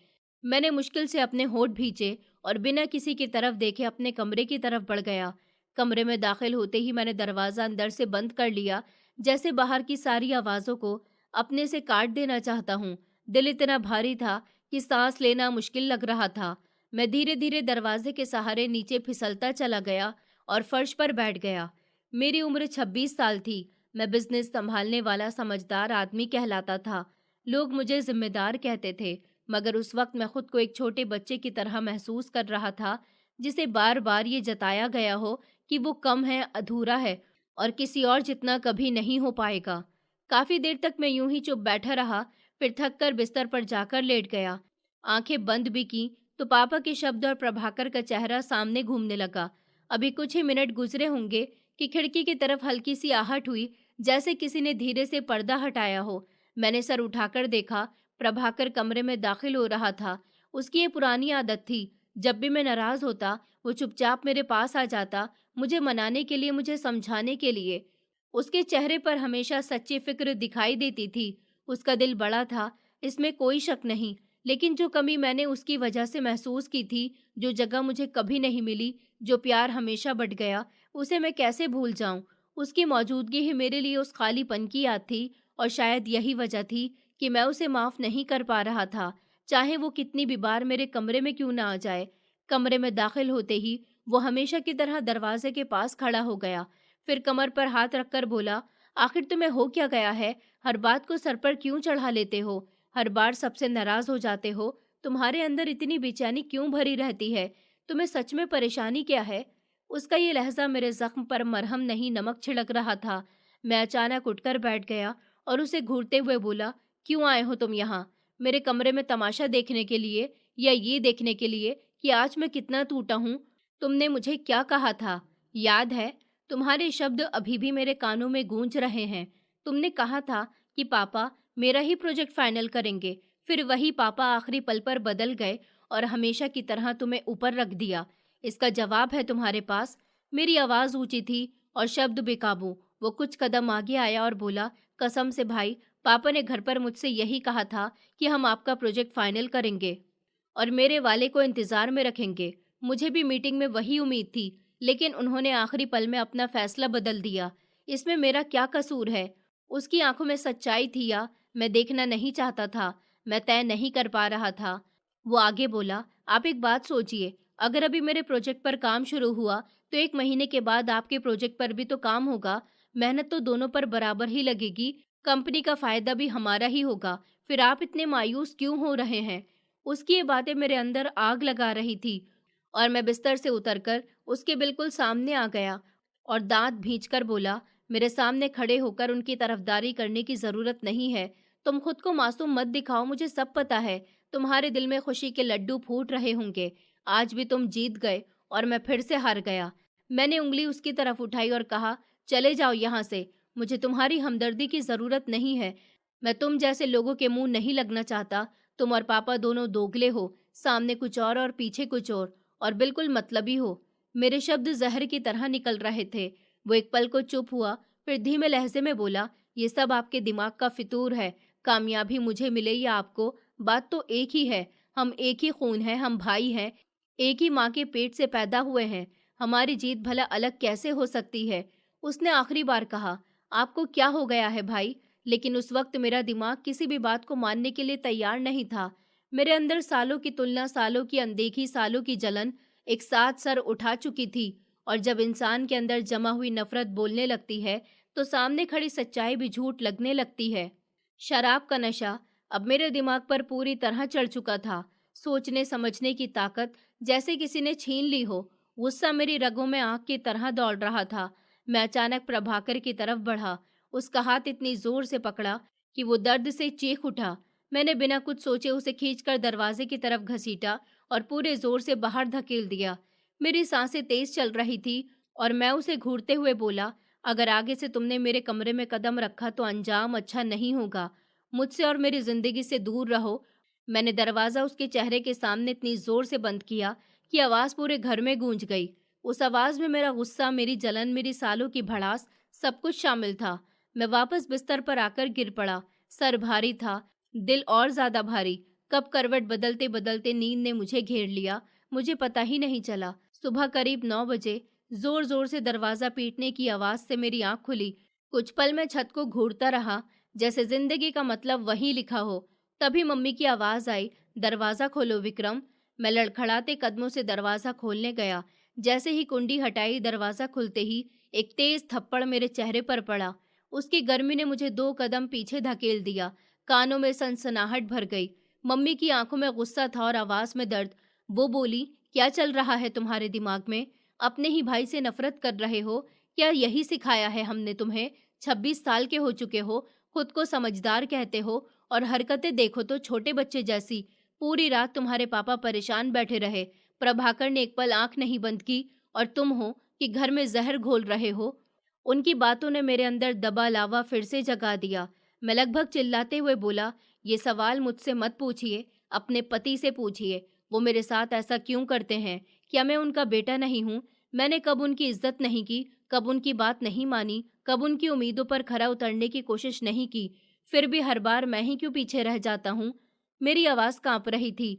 मैंने मुश्किल से अपने होंठ भींचे और बिना किसी की तरफ देखे अपने कमरे की तरफ बढ़ गया। कमरे में दाखिल होते ही मैंने दरवाज़ा अंदर से बंद कर लिया, जैसे बाहर की सारी आवाज़ों को अपने से काट देना चाहता हूँ। दिल इतना भारी था कि सांस लेना मुश्किल लग रहा था। मैं धीरे धीरे दरवाजे के सहारे नीचे फिसलता चला गया और फर्श पर बैठ गया। मेरी उम्र 26 साल थी। मैं बिजनेस संभालने वाला समझदार आदमी कहलाता था। लोग मुझे जिम्मेदार कहते थे, मगर उस वक्त मैं खुद को एक छोटे बच्चे की तरह महसूस कर रहा था, जिसे बार बार ये जताया गया हो कि वो कम है, अधूरा है और किसी और जितना कभी नहीं हो पाएगा। काफी देर तक मैं यूं ही चुप बैठा रहा, फिर थक कर बिस्तर पर जाकर लेट गया। आंखें बंद भी की तो पापा के शब्द और प्रभाकर का चेहरा सामने घूमने लगा। अभी कुछ ही मिनट गुजरे होंगे कि खिड़की की तरफ हल्की सी आहट हुई, जैसे किसी ने धीरे से पर्दा हटाया हो। मैंने सर उठाकर देखा, प्रभाकर कमरे में दाखिल हो रहा था। उसकी ये पुरानी आदत थी, जब भी मैं नाराज होता वो चुपचाप मेरे पास आ जाता, मुझे मनाने के लिए, मुझे समझाने के लिए। उसके चेहरे पर हमेशा सच्ची फिक्र दिखाई देती थी। उसका दिल बड़ा था, इसमें कोई शक नहीं, लेकिन जो कमी मैंने उसकी वजह से महसूस की थी, जो जगह मुझे कभी नहीं मिली, जो प्यार हमेशा बट गया, उसे मैं कैसे भूल जाऊं? उसकी मौजूदगी ही मेरे लिए उस खालीपन की याद थी, और शायद यही वजह थी कि मैं उसे माफ नहीं कर पा रहा था, चाहे वो कितनी भी बार मेरे कमरे में क्यों ना आ जाए। कमरे में दाखिल होते ही वो हमेशा की तरह दरवाजे के पास खड़ा हो गया, फिर कमर पर हाथ रखकर बोला, आखिर तुम्हें हो क्या गया है? हर बात को सर पर क्यों चढ़ा लेते हो? हर बार सबसे नाराज हो जाते हो? तुम्हारे अंदर इतनी बेचैनी क्यों भरी रहती है? तुम्हें सच में परेशानी क्या है? उसका ये लहजा मेरे जख्म पर मरहम नहीं नमक छिड़क रहा था। मैं अचानक उठकर बैठ गया और उसे घूरते हुए बोला, क्यों आए हो तुम यहाँ? मेरे कमरे में तमाशा देखने के लिए, या ये देखने के लिए कि आज मैं कितना टूटा हूँ? तुमने मुझे क्या कहा था, याद है? तुम्हारे शब्द अभी भी मेरे कानों में गूंज रहे हैं। तुमने कहा था कि पापा मेरा ही प्रोजेक्ट फाइनल करेंगे, फिर वही पापा आखिरी पल पर बदल गए और हमेशा की तरह तुम्हें ऊपर रख दिया। इसका जवाब है तुम्हारे पास? मेरी आवाज़ ऊंची थी और शब्द बेकाबू। वो कुछ कदम आगे आया और बोला, कसम से भाई, पापा ने घर पर मुझसे यही कहा था कि हम आपका प्रोजेक्ट फाइनल करेंगे और मेरे वाले को इंतज़ार में रखेंगे। मुझे भी मीटिंग में वही उम्मीद थी, लेकिन उन्होंने आखिरी पल में अपना फैसला बदल दिया। इसमें मेरा क्या कसूर है? उसकी आंखों में सच्चाई थी या मैं देखना नहीं चाहता था? मैं तय नहीं कर पा रहा था। वो आगे बोला, आप एक बात सोचिए, अगर अभी मेरे प्रोजेक्ट पर काम शुरू हुआ तो 1 महीने के बाद आपके प्रोजेक्ट पर भी तो काम होगा। मेहनत तो दोनों पर बराबर ही लगेगी, कंपनी का फायदा भी हमारा ही होगा। फिर आप इतने मायूस क्यों हो रहे हैं? उसकी ये बातें मेरे अंदर आग लगा रही थी और मैं बिस्तर से उतरकर उसके बिल्कुल सामने आ गया और दांत भींचकर बोला, मेरे सामने खड़े होकर उनकी तरफदारी करने की जरूरत नहीं है। तुम खुद को मासूम मत दिखाओ, मुझे सब पता है। तुम्हारे दिल में खुशी के लड्डू फूट रहे होंगे। आज भी तुम जीत गए और मैं फिर से हार गया। मैंने उंगली उसकी तरफ उठाई और कहा, चले जाओ यहाँ से। मुझे तुम्हारी हमदर्दी की जरूरत नहीं है। मैं तुम जैसे लोगों के मुंह नहीं लगना चाहता। तुम और पापा दोनों दोगले हो, सामने कुछ और पीछे कुछ और बिल्कुल मतलबी हो। मेरे शब्द जहर की तरह निकल रहे थे। वो एक पल को चुप हुआ, फिर धीमे लहजे में बोला, ये सब आपके दिमाग का फितूर है। कामयाबी मुझे मिले या आपको, बात तो एक ही है। हम एक ही खून हैं, हम भाई हैं, एक ही माँ के पेट से पैदा हुए हैं। हमारी जीत भला अलग कैसे हो सकती है? उसने आखिरी बार कहा, आपको क्या हो गया है भाई? लेकिन उस वक्त मेरा दिमाग किसी भी बात को मानने के लिए तैयार नहीं था। मेरे अंदर सालों की तुलना, सालों की अनदेखी, सालों की जलन एक साथ सर उठा चुकी थी। और जब इंसान के अंदर जमा हुई नफरत बोलने लगती है तो सामने खड़ी सच्चाई भी झूठ लगने लगती है। शराब का नशा अब मेरे दिमाग पर पूरी तरह चढ़ चुका था। सोचने समझने की ताकत जैसे किसी ने छीन ली हो। गुस्सा मेरी रगों में आग की तरह दौड़ रहा था। मैं अचानक प्रभाकर की तरफ बढ़ा। उसका हाथ इतनी जोर से पकड़ा कि वो दर्द से चीख उठा। मैंने बिना कुछ सोचे उसे खींचकर दरवाजे की तरफ घसीटा और पूरे जोर से बाहर धकेल दिया। मेरी सांसें तेज चल रही थी और मैं उसे घूरते हुए बोला, अगर आगे से तुमने मेरे कमरे में कदम रखा तो अंजाम अच्छा नहीं होगा। मुझसे और मेरी जिंदगी से दूर रहो। मैंने दरवाजा उसके चेहरे के सामने इतनी जोर से बंद किया कि आवाज पूरे घर में गूंज गई। उस आवाज में मेरा गुस्सा, मेरी जलन, मेरी सालों की भड़ास, सब कुछ शामिल था। मैं वापस बिस्तर पर आकर गिर पड़ा। सर भारी था, दिल और ज्यादा भारी। कब करवट बदलते बदलते नींद ने मुझे घेर लिया, मुझे पता ही नहीं चला। सुबह करीब 9 बजे जोर जोर से दरवाजा पीटने की आवाज से मेरी आंख खुली। कुछ पल मैं छत को घूरता रहा, जैसे जिंदगी का मतलब वहीं लिखा हो। तभी मम्मी की आवाज आई, दरवाजा खोलो विक्रम। मैं लड़खड़ाते कदमों से दरवाजा खोलने गया। जैसे ही कुंडी हटाई, दरवाजा खुलते ही एक तेज थप्पड़ मेरे चेहरे पर पड़ा। उसकी गर्मी ने मुझे 2 कदम पीछे धकेल दिया। कानों में सनसनाहट भर गई। मम्मी की आंखों में गुस्सा था और आवाज में दर्द। वो बोली, क्या चल रहा है तुम्हारे दिमाग में? अपने ही भाई से नफरत कर रहे हो? क्या यही सिखाया है हमने तुम्हें? 26 साल के हो चुके हो, खुद को समझदार कहते हो और हरकतें देखो तो छोटे बच्चे जैसी। पूरी रात तुम्हारे पापा परेशान बैठे रहे, प्रभाकर ने एक पल आंख नहीं बंद की, और तुम हो कि घर में जहर घोल रहे हो। उनकी बातों ने मेरे अंदर दबा लावा फिर से जगा दिया। मैं लगभग चिल्लाते हुए बोला, ये सवाल मुझसे मत पूछिए, अपने पति से पूछिए। वो मेरे साथ ऐसा क्यों करते हैं? क्या मैं उनका बेटा नहीं हूँ? मैंने कब उनकी इज्जत नहीं की, कब उनकी बात नहीं मानी, कब उनकी उम्मीदों पर खरा उतरने की कोशिश नहीं की? फिर भी हर बार मैं ही क्यों पीछे रह जाता हूँ? मेरी आवाज कांप रही थी,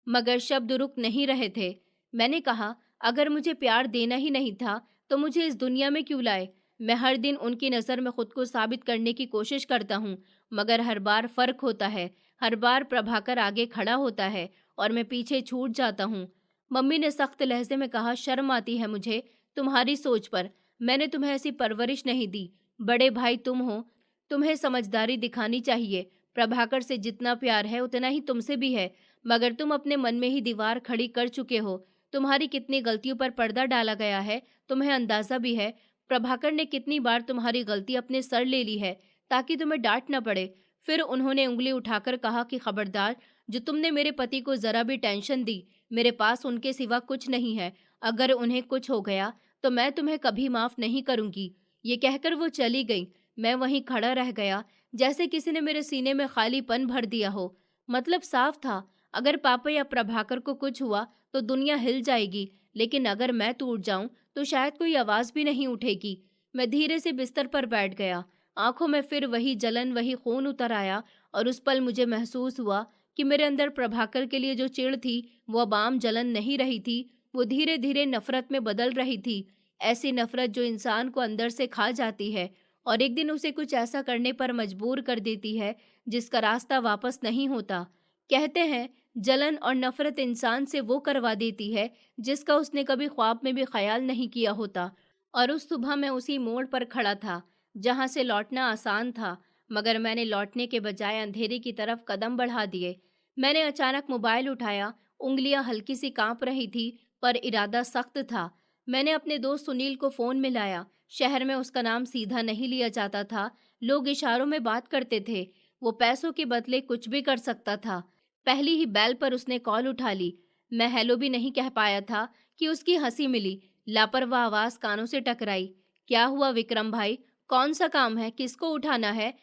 मगर शब्द रुक नहीं रहे थे। मैंने कहा, अगर मुझे प्यार देना ही नहीं था तो मुझे इस दुनिया में क्यों लाए? मैं हर दिन उनकी नज़र में खुद को साबित करने की कोशिश करता हूँ, मगर हर बार फर्क होता है। हर बार प्रभाकर आगे खड़ा होता है और मैं पीछे छूट जाता हूँ। मम्मी ने सख्त लहजे में कहा, शर्म आती है मुझे तुम्हारी सोच पर। मैंने तुम्हें ऐसी परवरिश नहीं दी। बड़े भाई तुम हो, तुम्हें समझदारी दिखानी चाहिए। प्रभाकर से जितना प्यार है उतना ही तुमसे भी है, मगर तुम अपने मन में ही दीवार खड़ी कर चुके हो। तुम्हारी कितनी गलतियों पर पर्दा डाला गया है तुम्हें अंदाजा भी है। प्रभाकर ने कितनी बार तुम्हारी गलती अपने सर ले ली है ताकि तुम्हें डांट न पड़े। फिर उन्होंने उंगली उठाकर कहा कि खबरदार, जो तुमने मेरे पति को जरा भी टेंशन दी, मेरे पास उनके सिवा कुछ नहीं है। अगर उन्हें कुछ हो गया तो मैं तुम्हें कभी माफ नहीं करूंगी। ये कहकर वो चली गई। मैं वहीं खड़ा रह गया, जैसे किसी ने मेरे सीने में खालीपन भर दिया हो। मतलब साफ था, अगर पापा या प्रभाकर को कुछ हुआ तो दुनिया हिल जाएगी, लेकिन अगर मैं टूट जाऊं तो शायद कोई आवाज भी नहीं उठेगी। मैं धीरे से बिस्तर पर बैठ गया। आंखों में फिर वही जलन, वही खून उतर आया और उस पल मुझे महसूस हुआ कि मेरे अंदर प्रभाकर के लिए जो चिढ़ थी वो अब आम जलन नहीं रही थी, वो धीरे धीरे नफरत में बदल रही थी। ऐसी नफरत जो इंसान को अंदर से खा जाती है और एक दिन उसे कुछ ऐसा करने पर मजबूर कर देती है जिसका रास्ता वापस नहीं होता। कहते हैं जलन और नफरत इंसान से वो करवा देती है जिसका उसने कभी ख्वाब में भी ख्याल नहीं किया होता। और उस सुबह मैं उसी मोड़ पर खड़ा था जहां से लौटना आसान था, मगर मैंने लौटने के बजाय अंधेरे की तरफ कदम बढ़ा दिए। मैंने अचानक मोबाइल उठाया। उंगलियां हल्की सी कांप रही थी, पर इरादा सख्त था। मैंने अपने दोस्त सुनील को फोन मिलाया। शहर में उसका नाम सीधा नहीं लिया जाता था, लोग इशारों में बात करते थे। वो पैसों के बदले कुछ भी कर सकता था। पहली ही बैल पर उसने कॉल उठा ली। मैं हेलो भी नहीं कह पाया था कि उसकी हंसी मिली। लापरवाह आवाज कानों से टकराई। क्या हुआ विक्रम भाई? कौन सा काम है? किसको उठाना है?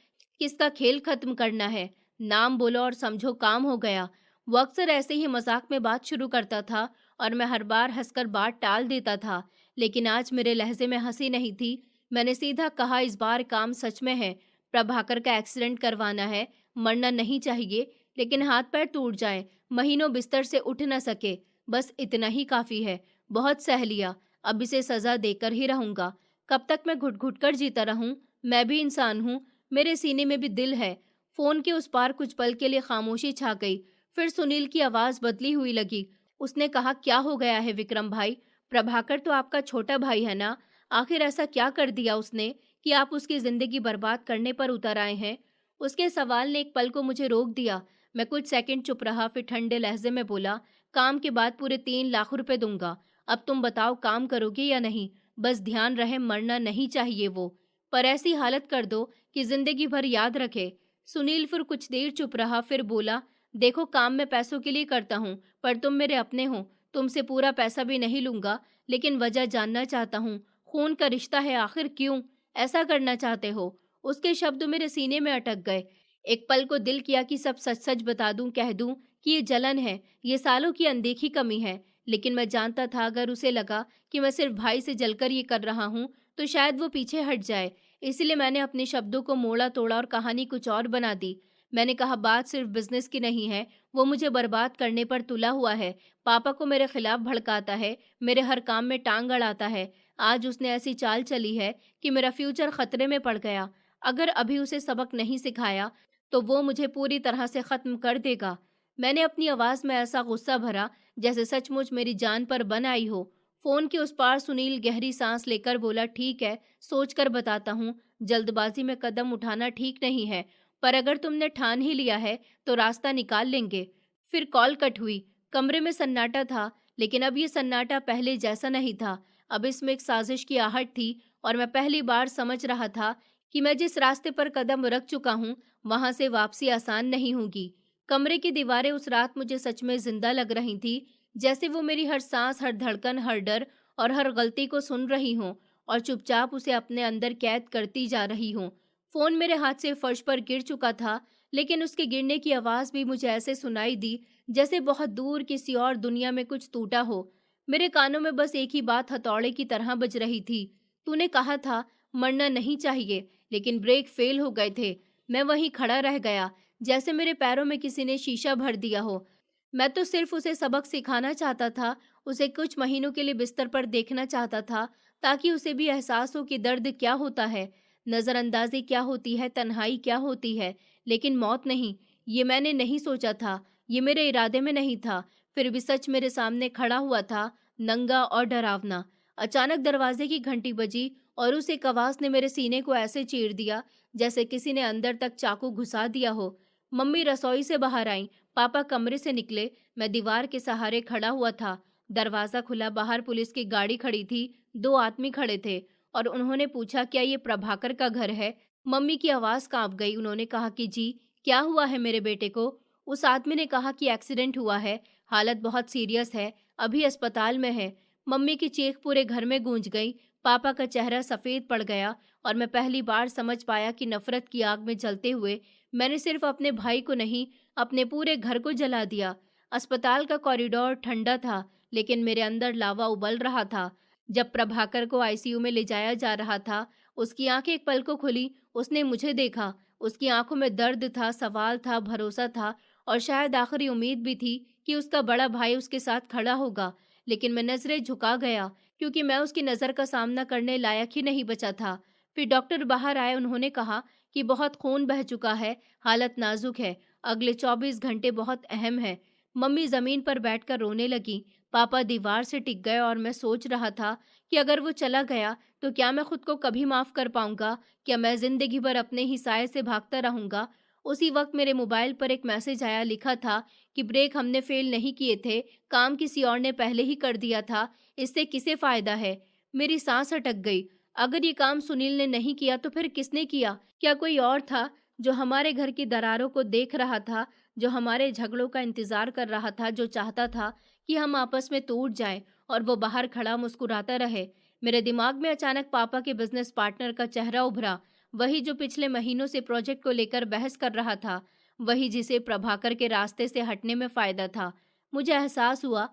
किसका खेल खत्म करना है? नाम बोलो और समझो काम हो गया। वो अक्सर ऐसे ही मजाक में बात शुरू करता था और मैं हर बार हंसकर बात टाल देता था, लेकिन आज मेरे लहजे में हंसी नहीं थी। मैंने सीधा कहा, इस बार काम सच में है। प्रभाकर का एक्सीडेंट करवाना है। मरना नहीं चाहिए, लेकिन हाथ पैर टूट जाए, महीनों बिस्तर से उठ न सके, बस इतना ही काफी है। बहुत सह लिया, अब इसे सजा देकर ही रहूंगा। कब तक मैं घुट घुट कर जीता रहूं? मैं भी इंसान हूं, मेरे सीने में भी दिल है। फोन के उस पार कुछ पल के लिए खामोशी छा गई। फिर सुनील की आवाज बदली हुई लगी। उसने कहा, क्या हो गया है विक्रम भाई? प्रभाकर तो आपका छोटा भाई है ना? आखिर ऐसा क्या कर दिया उसने कि आप उसकी जिंदगी बर्बाद करने पर उतर आए हैं? उसके सवाल ने एक पल को मुझे रोक दिया। मैं कुछ सेकंड चुप रहा, फिर ठंडे लहजे में बोला, काम के बाद पूरे 3 लाख रुपए दूंगा। अब तुम बताओ, काम करोगे या नहीं? बस ध्यान रहे, मरना नहीं चाहिए वो, पर ऐसी हालत कर दो कि जिंदगी भर याद रखे। सुनील फिर कुछ देर चुप रहा, फिर बोला, देखो काम मैं पैसों के लिए करता हूँ, पर तुम मेरे अपने हो। तुमसे पूरा पैसा भी नहीं लूंगा, लेकिन वजह जानना चाहता हूँ। खून का रिश्ता है, आखिर क्यों ऐसा करना चाहते हो? उसके शब्द मेरे सीने में अटक गए। एक पल को दिल किया कि सब सच सच बता दूं, कह दूं कि ये जलन है, ये सालों की अनदेखी कमी है। लेकिन मैं जानता था अगर उसे लगा कि मैं सिर्फ भाई से जलकर ये कर रहा हूँ तो शायद वो पीछे हट जाए। इसलिए मैंने अपने शब्दों को मोड़ा तोड़ा और कहानी कुछ और बना दी। मैंने कहा, बात सिर्फ बिजनेस की नहीं है, वो मुझे बर्बाद करने पर तुला हुआ है। पापा को मेरे खिलाफ भड़काता है, मेरे हर काम में टांग अड़ाता है। आज उसने ऐसी चाल चली है कि मेरा फ्यूचर खतरे में पड़ गया। अगर अभी उसे सबक नहीं सिखाया तो वो मुझे पूरी तरह से खत्म कर देगा। मैंने अपनी आवाज में ऐसा गुस्सा भरा जैसे सचमुच मेरी जान पर बन आई हो। फोन के उस पार सुनील गहरी सांस लेकर बोला, ठीक है, सोच कर बताता हूँ। जल्दबाजी में कदम उठाना ठीक नहीं है, पर अगर तुमने ठान ही लिया है तो रास्ता निकाल लेंगे। फिर कॉल कट हुई। कमरे में सन्नाटा था, लेकिन अब ये सन्नाटा पहले जैसा नहीं था। अब इसमें एक साजिश की आहट थी और मैं पहली बार समझ रहा था कि मैं जिस रास्ते पर कदम रख चुका हूँ वहां से वापसी आसान नहीं होगी। कमरे की दीवारें उस रात मुझे सच में जिंदा लग रही थी, जैसे वो मेरी हर सांस, हर धड़कन, हर डर और हर गलती को सुन रही हों और चुपचाप उसे अपने अंदर कैद करती जा रही हों। फोन मेरे हाथ से फर्श पर गिर चुका था, लेकिन उसके गिरने की आवाज भी मुझे ऐसे सुनाई दी जैसे बहुत दूर किसी और दुनिया में कुछ टूटा हो। मेरे कानों में बस एक ही बात हथौड़े की तरह बज रही थी, तूने कहा था मरना नहीं चाहिए, लेकिन ब्रेक फेल हो गए थे। मैं वहीं खड़ा रह गया, जैसे मेरे पैरों में किसी ने शीशा भर दिया हो। मैं तो सिर्फ उसे सबक सिखाना चाहता था, उसे कुछ महीनों के लिए बिस्तर पर देखना चाहता था, ताकि उसे भी एहसास हो कि दर्द क्या होता है, नजरअंदाजी क्या होती है, तन्हाई क्या होती है, लेकिन मौत नहीं। ये मैंने नहीं सोचा था, ये मेरे इरादे में नहीं था। फिर भी सच मेरे सामने खड़ा हुआ था, नंगा और डरावना। अचानक दरवाजे की घंटी बजी और उस एक आवाज ने मेरे सीने को ऐसे चीर दिया जैसे किसी ने अंदर तक चाकू घुसा दिया हो। मम्मी रसोई से बाहर आई, पापा कमरे से निकले। मैं दीवार के सहारे खड़ा हुआ था। दरवाजा खुला, बाहर पुलिस की गाड़ी खड़ी थी। 2 आदमी खड़े थे और उन्होंने पूछा, क्या ये प्रभाकर का घर है? मम्मी की आवाज कांप गई। उन्होंने कहा कि जी। क्या हुआ है मेरे बेटे को? उस आदमी ने कहा कि एक्सीडेंट हुआ है, हालत बहुत सीरियस है, अभी अस्पताल में है। मम्मी की चीख पूरे घर में गूंज गई। पापा का चेहरा सफेद पड़ गया और मैं पहली बार समझ पाया कि नफरत की आग में जलते हुए मैंने सिर्फ अपने भाई को नहीं, अपने पूरे घर को जला दिया। अस्पताल का कॉरिडोर ठंडा था, लेकिन मेरे अंदर लावा उबल रहा था। जब प्रभाकर को आईसीयू में ले जाया जा रहा था, उसकी आंखें एक पल को खुली। उसने मुझे देखा। उसकी आंखों में दर्द था, सवाल था, भरोसा था और शायद आखिरी उम्मीद भी थी कि उसका बड़ा भाई उसके साथ खड़ा होगा। लेकिन मैं नजरें झुका गया क्योंकि मैं उसकी नज़र का सामना करने लायक ही नहीं बचा था। फिर डॉक्टर बाहर आए। उन्होंने कहा कि बहुत खून बह चुका है, हालत नाजुक है, अगले 24 घंटे बहुत अहम है। मम्मी ज़मीन पर बैठकर रोने लगी। पापा दीवार से टिक गए और मैं सोच रहा था कि अगर वो चला गया तो क्या मैं खुद को कभी माफ़ कर पाऊंगा? क्या मैं ज़िंदगी भर अपने ही साये से भागता रहूंगा? उसी वक्त मेरे मोबाइल पर एक मैसेज आया। लिखा था कि ब्रेक हमने फेल नहीं किए थे, काम किसी और ने पहले ही कर दिया था, इससे किसे फ़ायदा है? मेरी सांस अटक गई। अगर ये काम सुनील ने नहीं किया तो फिर किसने किया? क्या कोई और था जो हमारे घर की दरारों को देख रहा था, जो हमारे झगड़ों का इंतजार कर रहा था, जो चाहता था कि हम आपस में टूट जाएं और वो बाहर खड़ा मुस्कुराता रहे? मेरे दिमाग में अचानक पापा के बिजनेस पार्टनर का चेहरा उभरा, वही जो पिछले महीनों से प्रोजेक्ट को लेकर बहस कर रहा था, वही जिसे प्रभाकर के रास्ते से हटने में फायदा था। मुझे एहसास हुआ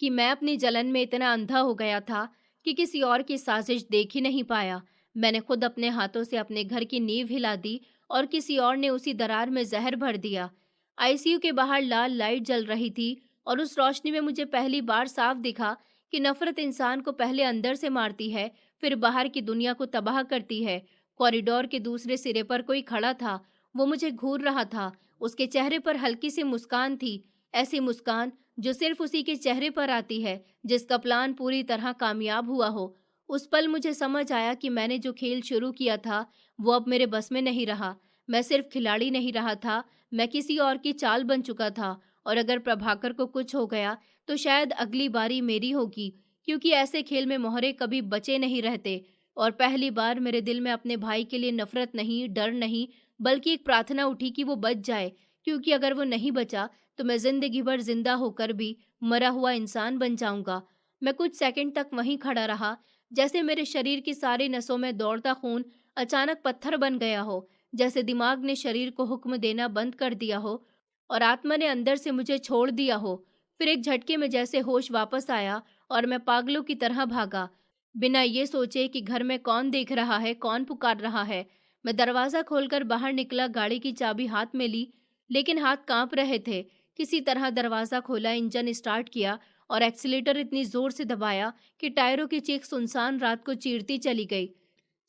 कि मैं अपनी जलन में इतना अंधा हो गया था कि किसी और की साजिश देख ही नहीं पाया। मैंने खुद अपने हाथों से अपने घर की नींव हिला दी और किसी और ने उसी दरार में जहर भर दिया। आईसीयू के बाहर लाल लाइट जल रही थी और उस रोशनी में मुझे पहली बार साफ दिखा कि नफरत इंसान को पहले अंदर से मारती है, फिर बाहर की दुनिया को तबाह करती है। कॉरिडोर के दूसरे सिरे पर कोई खड़ा था। वो मुझे घूर रहा था। उसके चेहरे पर हल्की सी मुस्कान थी, ऐसी मुस्कान जो सिर्फ उसी के चेहरे पर आती है जिसका प्लान पूरी तरह कामयाब हुआ हो। उस पल मुझे समझ आया कि मैंने जो खेल शुरू किया था वो अब मेरे बस में नहीं रहा। मैं सिर्फ खिलाड़ी नहीं रहा था, मैं किसी और की चाल बन चुका था। और अगर प्रभाकर को कुछ हो गया तो शायद अगली बारी मेरी होगी, क्योंकि ऐसे खेल में मोहरे कभी बचे नहीं रहते। और पहली बार मेरे दिल में अपने भाई के लिए नफरत नहीं, डर नहीं, बल्कि एक प्रार्थना उठी कि वो बच जाए, क्योंकि अगर वो नहीं बचा तो मैं जिंदगी भर जिंदा होकर भी मरा हुआ इंसान बन जाऊंगा। मैं कुछ सेकंड तक वहीं खड़ा रहा, जैसे मेरे शरीर की सारी नसों में दौड़ता खून अचानक पत्थर बन गया हो, जैसे दिमाग ने शरीर को हुक्म देना बंद कर दिया हो और आत्मा ने अंदर से मुझे छोड़ दिया हो। फिर एक झटके में जैसे होश वापस आया और मैं पागलों की तरह भागा, बिना ये सोचे कि घर में कौन देख रहा है, कौन पुकार रहा है। मैं दरवाज़ा खोलकर बाहर निकला, गाड़ी की चाबी हाथ में ली, लेकिन हाथ कांप रहे थे। किसी तरह दरवाज़ा खोला, इंजन स्टार्ट किया और एक्सीलेटर इतनी ज़ोर से दबाया कि टायरों की चीख सुनसान रात को चीरती चली गई।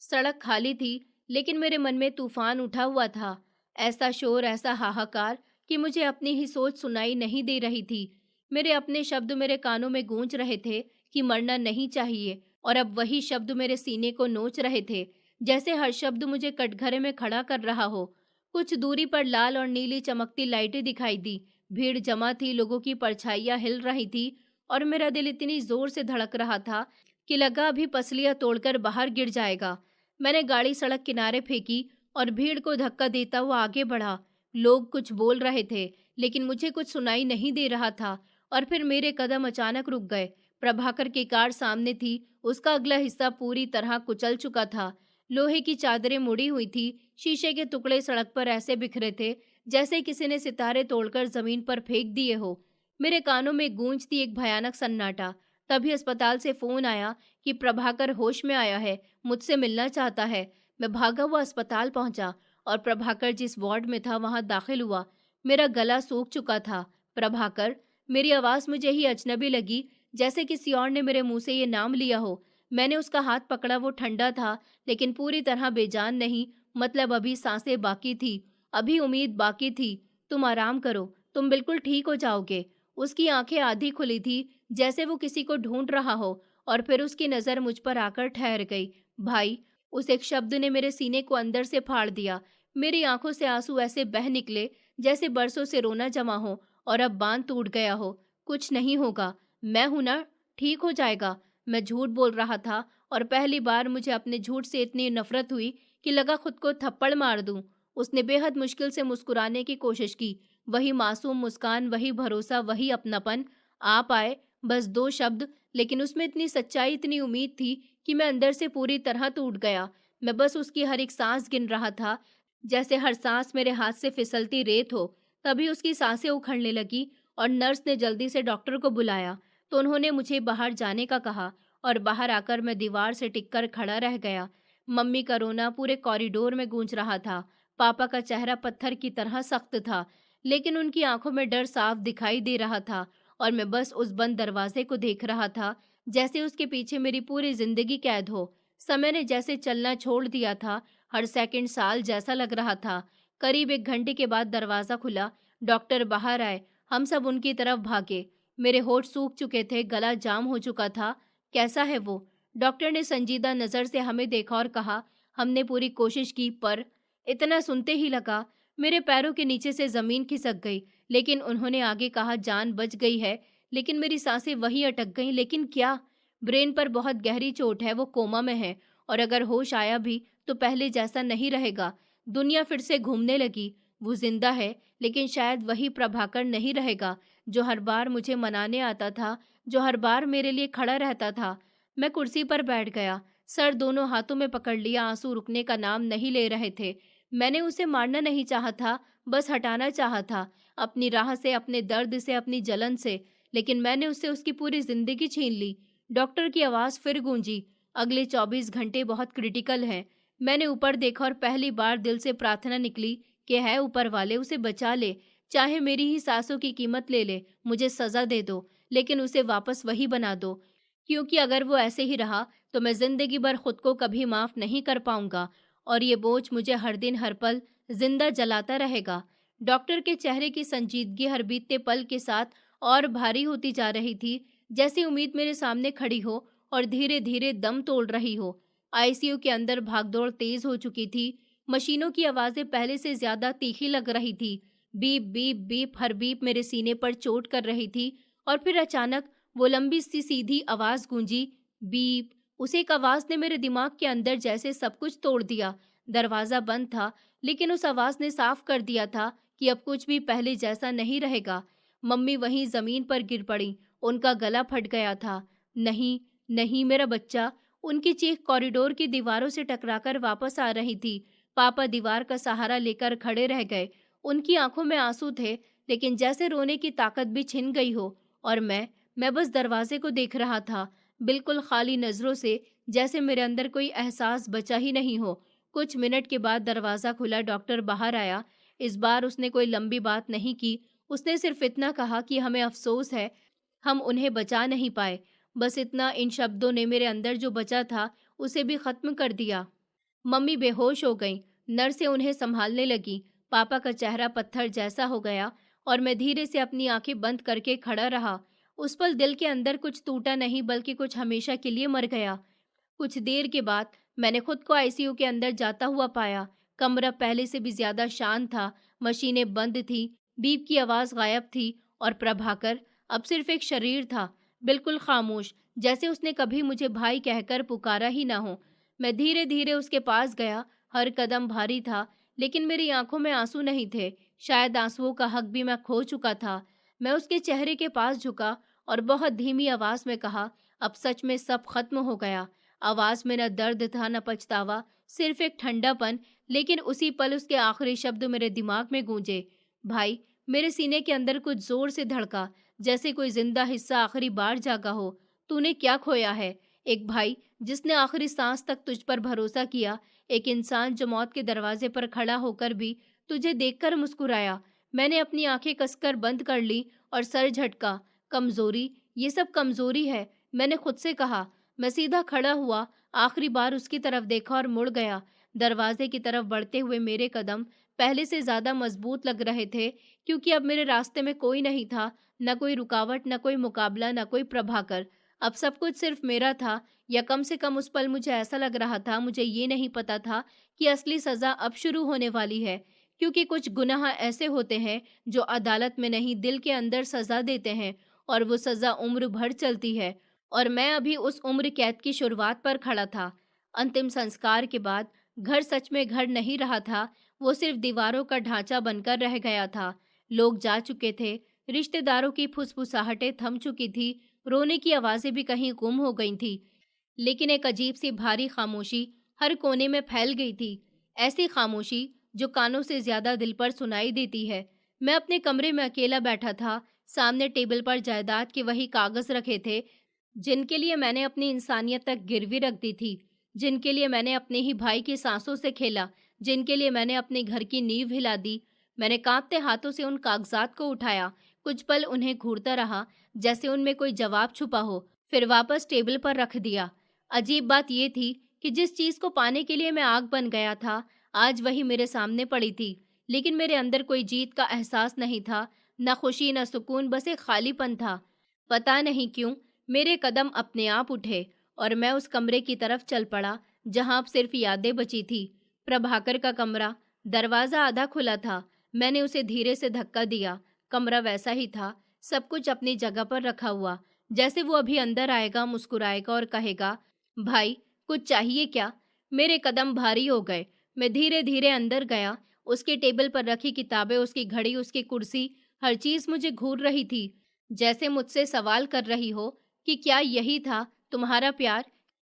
सड़क खाली थी, लेकिन मेरे मन में तूफान उठा हुआ था। ऐसा शोर, ऐसा हाहाकार कि मुझे अपनी ही सोच सुनाई नहीं दे रही थी। मेरे अपने शब्द मेरे कानों में गूंज रहे थे कि मरना नहीं चाहिए, और अब वही शब्द मेरे सीने को नोच रहे थे, जैसे हर शब्द मुझे कटघरे में खड़ा कर रहा हो। कुछ दूरी पर लाल और नीली चमकती लाइटें दिखाई दी। भीड़ जमा थी, लोगों की परछाइयां हिल रही थी और मेरा दिल इतनी जोर से धड़क रहा था कि लगा अभी पसलियां तोड़कर बाहर गिर जाएगा। मैंने गाड़ी सड़क किनारे फेंकी और भीड़ को धक्का देता हुआ आगे बढ़ा। लोग कुछ बोल रहे थे, लेकिन मुझे कुछ सुनाई नहीं दे रहा था। और फिर मेरे कदम अचानक रुक गए। प्रभाकर की कार सामने थी, उसका अगला हिस्सा पूरी तरह कुचल चुका था। लोहे की चादरें मुड़ी हुई थी, शीशे के टुकड़े सड़क पर ऐसे बिखरे थे जैसे किसी ने सितारे तोड़कर जमीन पर फेंक दिए हो। मेरे कानों में गूंजती एक भयानक सन्नाटा। तभी अस्पताल से फोन आया कि प्रभाकर होश में आया है, मुझसे मिलना चाहता है। मैं भागा हुआ अस्पताल पहुंचा और प्रभाकर जिस वार्ड में था वहां दाखिल हुआ। मेरा गला सूख चुका था। प्रभाकर, मेरी आवाज मुझे ही अजनबी लगी, जैसे किसी और ने मेरे मुंह से ये नाम लिया हो। मैंने उसका हाथ पकड़ा, वो ठंडा था लेकिन पूरी तरह बेजान नहीं। मतलब अभी सांसें बाकी थी, अभी उम्मीद बाकी थी। तुम आराम करो, तुम बिल्कुल ठीक हो जाओगे। उसकी आंखें आधी खुली थी, जैसे वो किसी को ढूंढ रहा हो, और फिर उसकी नजर मुझ पर आकर ठहर गई। भाई, उस एक शब्द ने मेरे सीने को अंदर से फाड़ दिया। मेरी आंखों से आंसू ऐसे बह निकले जैसे बरसों से रोना जमा हो और अब बांध टूट गया हो। कुछ नहीं होगा, मैं हूं ना, ठीक हो जाएगा। मैं झूठ बोल रहा था और पहली बार मुझे अपने झूठ से इतनी नफरत हुई कि लगा खुद को थप्पड़ मार दूं। उसने बेहद मुश्किल से मुस्कुराने की कोशिश की, वही मासूम मुस्कान, वही भरोसा, वही अपनापन। आप आए, बस 2 शब्द, लेकिन उसमें इतनी सच्चाई, इतनी उम्मीद थी कि मैं अंदर से पूरी तरह टूट गया। मैं बस उसकी हर एक सांस गिन रहा था, जैसे हर सांस मेरे हाथ से फिसलती रेत हो। तभी उसकी सांसें उखड़ने लगी और नर्स ने जल्दी से डॉक्टर को बुलाया। तो उन्होंने मुझे बाहर जाने का कहा और बाहर आकर मैं दीवार से टिककर खड़ा रह गया। मम्मी का रोना पूरे कॉरिडोर में गूंज रहा था। पापा का चेहरा पत्थर की तरह सख्त था, लेकिन उनकी आंखों में डर साफ दिखाई दे रहा था। और मैं बस उस बंद दरवाजे को देख रहा था, जैसे उसके पीछे मेरी पूरी जिंदगी कैद हो। समय ने जैसे चलना छोड़ दिया था, हर सेकंड साल जैसा लग रहा था। करीब 1 घंटे के बाद दरवाज़ा खुला, डॉक्टर बाहर आए, हम सब उनकी तरफ भागे। मेरे होठ सूख चुके थे, गला जाम हो चुका था। कैसा है वो? डॉक्टर ने संजीदा नज़र से हमें देखा और कहा, हमने पूरी कोशिश की पर। इतना सुनते ही लगा मेरे पैरों के नीचे से ज़मीन खिसक गई। लेकिन उन्होंने आगे कहा, जान बच गई है। लेकिन मेरी सांसें वहीं अटक गईं। लेकिन क्या? ब्रेन पर बहुत गहरी चोट है, वो कोमा में है, और अगर होश आया भी तो पहले जैसा नहीं रहेगा। दुनिया फिर से घूमने लगी। वो जिंदा है, लेकिन शायद वही प्रभाकर नहीं रहेगा जो हर बार मुझे मनाने आता था, जो हर बार मेरे लिए खड़ा रहता था। मैं कुर्सी पर बैठ गया, सर दोनों हाथों में पकड़ लिया। आंसू रुकने का नाम नहीं ले रहे थे। मैंने उसे मारना नहीं चाहा था, बस हटाना चाहा था, अपनी राह से, अपने दर्द से, अपनी जलन से। लेकिन मैंने उससे उसकी पूरी जिंदगी छीन ली। डॉक्टर की आवाज़ फिर गूंजी, अगले 24 घंटे बहुत क्रिटिकल हैं। मैंने ऊपर देखा और पहली बार दिल से प्रार्थना निकली कि है ऊपर वाले, उसे बचा ले, चाहे मेरी ही सांसों की कीमत ले ले, मुझे सज़ा दे दो, लेकिन उसे वापस वही बना दो। क्योंकि अगर वो ऐसे ही रहा तो मैं ज़िंदगी भर खुद को कभी माफ़ नहीं कर पाऊंगा, और ये बोझ मुझे हर दिन हर पल जिंदा जलाता रहेगा। डॉक्टर के चेहरे की संजीदगी हर बीतते पल के साथ और भारी होती जा रही थी, जैसी उम्मीद मेरे सामने खड़ी हो और धीरे धीरे दम तोड़ रही हो। आईसीयू के अंदर भागदौड़ तेज हो चुकी थी। मशीनों की आवाज़ें पहले से ज़्यादा तीखी लग रही थी। बीप बीप बीप, हर बीप मेरे सीने पर चोट कर रही थी। और फिर अचानक वो लंबी सी सीधी आवाज़ गूंजी, बीप। उस एक आवाज़ ने मेरे दिमाग के अंदर जैसे सब कुछ तोड़ दिया। दरवाज़ा बंद था, लेकिन उस आवाज़ ने साफ कर दिया था कि अब कुछ भी पहले जैसा नहीं रहेगा। मम्मी वहीं ज़मीन पर गिर पड़ी, उनका गला फट गया था। नहीं, नहीं मेरा बच्चा। उनकी चीख कॉरिडोर की दीवारों से टकराकर वापस आ रही थी। पापा दीवार का सहारा लेकर खड़े रह गए। उनकी आंखों में आंसू थे, लेकिन जैसे रोने की ताकत भी छिन गई हो। और मैं बस दरवाजे को देख रहा था, बिल्कुल खाली नज़रों से, जैसे मेरे अंदर कोई एहसास बचा ही नहीं हो। कुछ मिनट के बाद दरवाज़ा खुला, डॉक्टर बाहर आया। इस बार उसने कोई लंबी बात नहीं की, उसने सिर्फ इतना कहा कि हमें अफसोस है, हम उन्हें बचा नहीं पाए। बस इतना। इन शब्दों ने मेरे अंदर जो बचा था उसे भी ख़त्म कर दिया। मम्मी बेहोश हो गईं, नर्सें उन्हें संभालने लगीं। पापा का चेहरा पत्थर जैसा हो गया और मैं धीरे से अपनी आंखें बंद करके खड़ा रहा। उस पल दिल के अंदर कुछ टूटा नहीं, बल्कि कुछ हमेशा के लिए मर गया। कुछ देर के बाद मैंने खुद को आईसीयू के अंदर जाता हुआ पाया। कमरा पहले से भी ज्यादा शांत था, मशीनें बंद थीं, बीप की आवाज़ गायब थी, और प्रभाकर अब सिर्फ एक शरीर था, बिल्कुल खामोश, जैसे उसने कभी मुझे भाई कहकर पुकारा ही ना हो। मैं धीरे धीरे उसके पास गया। हर कदम भारी था, लेकिन मेरी आंखों में आंसू नहीं थे। शायद आंसुओं का हक भी मैं खो चुका था। मैं उसके चेहरे के पास झुका और बहुत धीमी आवाज में कहा, अब सच में सब खत्म हो गया। आवाज में न दर्द था न पछतावा, सिर्फ एक ठंडापन। लेकिन उसी पल उसके आखिरी शब्द मेरे दिमाग में गूंजे, भाई। मेरे सीने के अंदर कुछ जोर से धड़का, जैसे कोई जिंदा हिस्सा आखिरी बार जागा हो। तूने क्या खोया है? एक भाई जिसने आखिरी सांस तक तुझ पर भरोसा किया, एक इंसान जो मौत के दरवाजे पर खड़ा होकर भी तुझे देखकर मुस्कुराया। मैंने अपनी आंखें कसकर बंद कर ली और सर झटका। कमजोरी, ये सब कमजोरी है, मैंने खुद से कहा। मैं सीधा खड़ा हुआ, आखिरी बार उसकी तरफ देखा और मुड़ गया। दरवाजे की तरफ बढ़ते हुए मेरे कदम पहले से ज्यादा मजबूत लग रहे थे, क्योंकि अब मेरे रास्ते में कोई नहीं था, न कोई रुकावट, न कोई मुकाबला, न कोई प्रभाकर। अब सब कुछ सिर्फ मेरा था, या कम से कम उस पल मुझे ऐसा लग रहा था। मुझे ये नहीं पता था कि असली सजा अब शुरू होने वाली है, क्योंकि कुछ गुनाह ऐसे होते हैं जो अदालत में नहीं, दिल के अंदर सजा देते हैं, और वो सजा उम्र भर चलती है। और मैं अभी उस उम्र कैद की शुरुआत पर खड़ा था। अंतिम संस्कार के बाद घर सच में घर नहीं रहा था, वो सिर्फ दीवारों का ढांचा बनकर रह गया था। लोग जा चुके थे, रिश्तेदारों की फुसफुसाहटें थम चुकी थी, रोने की आवाजें भी कहीं गुम हो गई थी। लेकिन एक अजीब सी भारी खामोशी हर कोने में फैल गई थी, ऐसी खामोशी जो कानों से ज्यादा दिल पर सुनाई देती है। मैं अपने कमरे में अकेला बैठा था। सामने टेबल पर जायदाद के वही कागज रखे थे जिनके लिए मैंने अपनी इंसानियत तक गिरवी रख दी थी, जिनके लिए मैंने अपने ही भाई की सांसों से खेला, जिनके लिए मैंने अपने घर की नींव हिला दी। मैंने कांपते हाथों से उन कागजात को उठाया, कुछ पल उन्हें घूरता रहा, जैसे उनमें कोई जवाब छुपा हो, फिर वापस टेबल पर रख दिया। अजीब बात यह थी कि जिस चीज को पाने के लिए मैं आग बन गया था, आज वही मेरे सामने पड़ी थी, लेकिन मेरे अंदर कोई जीत का एहसास नहीं था, न खुशी न सुकून, बस एक खालीपन था। पता नहीं क्यों मेरे कदम अपने आप उठे और मैं उस कमरे की तरफ चल पड़ा जहां अब सिर्फ यादें बची थी। प्रभाकर का कमरा। दरवाजा आधा खुला था। मैंने उसे धीरे से धक्का दिया। कमरा वैसा ही था, सब कुछ अपनी जगह पर रखा हुआ, जैसे वो अभी अंदर आएगा, मुस्कुराएगा और कहेगा, भाई कुछ चाहिए क्या? मेरे कदम भारी हो गए। मैं धीरे धीरे अंदर गया। उसके टेबल पर रखी किताबें, उसकी घड़ी, उसकी कुर्सी, हर चीज मुझे घूर रही थी, जैसे मुझसे सवाल कर रही हो कि क्या यही था तुम्हारा प्यार?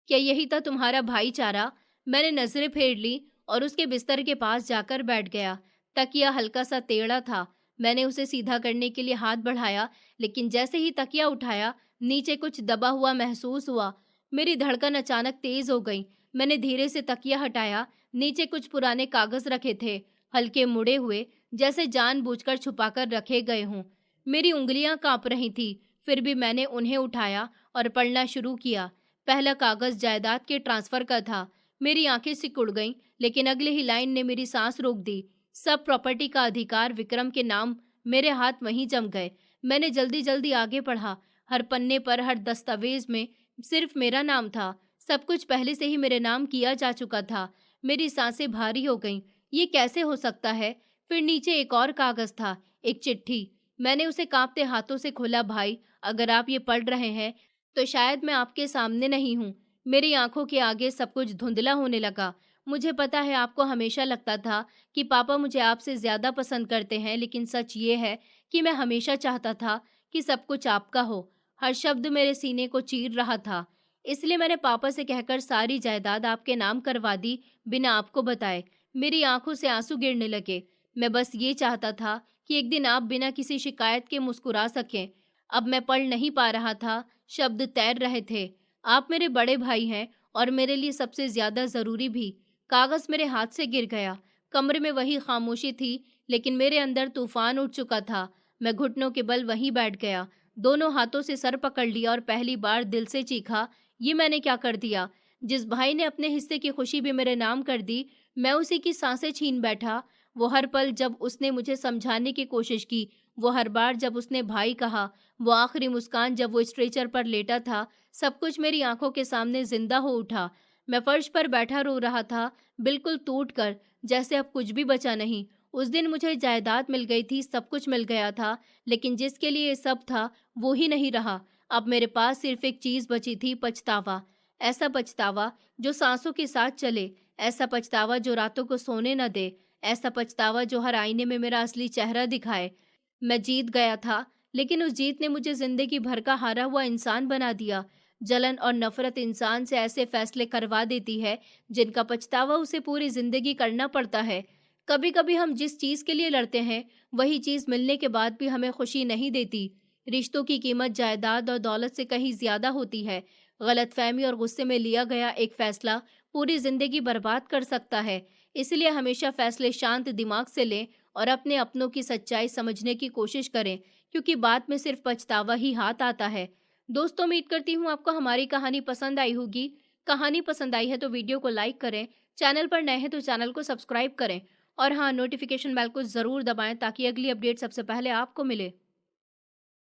क्या यही था तुम्हारा भाईचारा? मैंने नजरें फेर ली और उसके बिस्तर के पास जाकर बैठ गया। तकिया हल्का सा टेढ़ा था। मैंने उसे सीधा करने के लिए हाथ बढ़ाया, लेकिन जैसे ही तकिया उठाया, नीचे कुछ दबा हुआ महसूस हुआ। मेरी धड़कन अचानक तेज हो गई। मैंने धीरे से तकिया हटाया। नीचे कुछ पुराने कागज रखे थे, हल्के मुड़े हुए, जैसे जानबूझकर छुपाकर रखे गए हों। मेरी उंगलियां कांप रही थी, फिर भी मैंने उन्हें उठाया और पढ़ना शुरू किया। पहला कागज जायदाद के ट्रांसफर का था। मेरी आंखें सिकुड़ गईं, लेकिन अगले ही लाइन ने मेरी सांस रोक दी। सब प्रॉपर्टी का अधिकार विक्रम के नाम। मेरे हाथ वहीं जम गए। मैंने जल्दी जल्दी आगे पढ़ा। हर पन्ने पर, हर दस्तावेज में सिर्फ मेरा नाम था। सब कुछ पहले से ही मेरे नाम किया जा चुका था। मेरी सांसें भारी हो गईं। ये कैसे हो सकता है? फिर नीचे एक और कागज था, एक चिट्ठी। मैंने उसे कांपते हाथों से खोला। भाई, अगर आप ये पढ़ रहे हैं तो शायद मैं आपके सामने नहीं हूँ। मेरी आंखों के आगे सब कुछ धुंधला होने लगा। मुझे पता है आपको हमेशा लगता था कि पापा मुझे आपसे ज्यादा पसंद करते हैं, लेकिन सच ये है कि मैं हमेशा चाहता था कि सब कुछ आपका हो। हर शब्द मेरे सीने को चीर रहा था। इसलिए मैंने पापा से कहकर सारी जायदाद आपके नाम करवा दी, बिना आपको बताए। मेरी आंखों से आंसू गिरने लगे। मैं बस ये चाहता था कि एक दिन आप बिना किसी शिकायत के मुस्कुरा सकें। अब मैं पढ़ नहीं पा रहा था, शब्द तैर रहे थे। आप मेरे बड़े भाई हैं और मेरे लिए सबसे ज्यादा जरूरी भी। कागज मेरे हाथ से गिर गया। कमरे में वही खामोशी थी, लेकिन मेरे अंदर तूफान उठ चुका था। मैं घुटनों के बल वहीं बैठ गया, दोनों हाथों से सर पकड़ लिया और पहली बार दिल से चीखा, ये मैंने क्या कर दिया? जिस भाई ने अपने हिस्से की खुशी भी मेरे नाम कर दी, मैं उसी की सांसें छीन बैठा। वो हर पल जब उसने मुझे समझाने की कोशिश की, वो हर बार जब उसने भाई कहा, वो आखिरी मुस्कान जब वो स्ट्रेचर पर लेटा था, सब कुछ मेरी आंखों के सामने जिंदा हो उठा। मैं फर्श पर बैठा रो रहा था, बिल्कुल टूट कर, जैसे अब कुछ भी बचा नहीं। उस दिन मुझे जायदाद मिल गई थी, सब कुछ मिल गया था, लेकिन जिसके लिए ये सब था वो ही नहीं रहा। अब मेरे पास सिर्फ एक चीज बची थी, पछतावा। ऐसा पछतावा जो सांसों के साथ चले, ऐसा पछतावा जो रातों को सोने न दे, ऐसा पछतावा जो हर आईने में मेरा असली चेहरा दिखाए। मैं जीत गया था, लेकिन उस जीत ने मुझे जिंदगी भर का हारा हुआ इंसान बना दिया। जलन और नफरत इंसान से ऐसे फैसले करवा देती है जिनका पछतावा उसे पूरी जिंदगी करना पड़ता है। कभी कभी हम जिस चीज के लिए लड़ते हैं, वही चीज मिलने के बाद भी हमें खुशी नहीं देती। रिश्तों की कीमत जायदाद और दौलत से कहीं ज्यादा होती है। गलतफहमी और गुस्से में लिया गया एक फैसला पूरी जिंदगी बर्बाद कर सकता है। इसलिए हमेशा फैसले शांत दिमाग से लें और अपने अपनों की सच्चाई समझने की कोशिश करें, क्योंकि बाद में सिर्फ पछतावा ही हाथ आता है। दोस्तों, उम्मीद करती हूँ आपको हमारी कहानी पसंद आई होगी। कहानी पसंद आई है तो वीडियो को लाइक करें, चैनल पर नए हैं तो चैनल को सब्सक्राइब करें और हाँ, नोटिफिकेशन बेल को ज़रूर दबाएं ताकि अगली अपडेट सबसे पहले आपको मिले।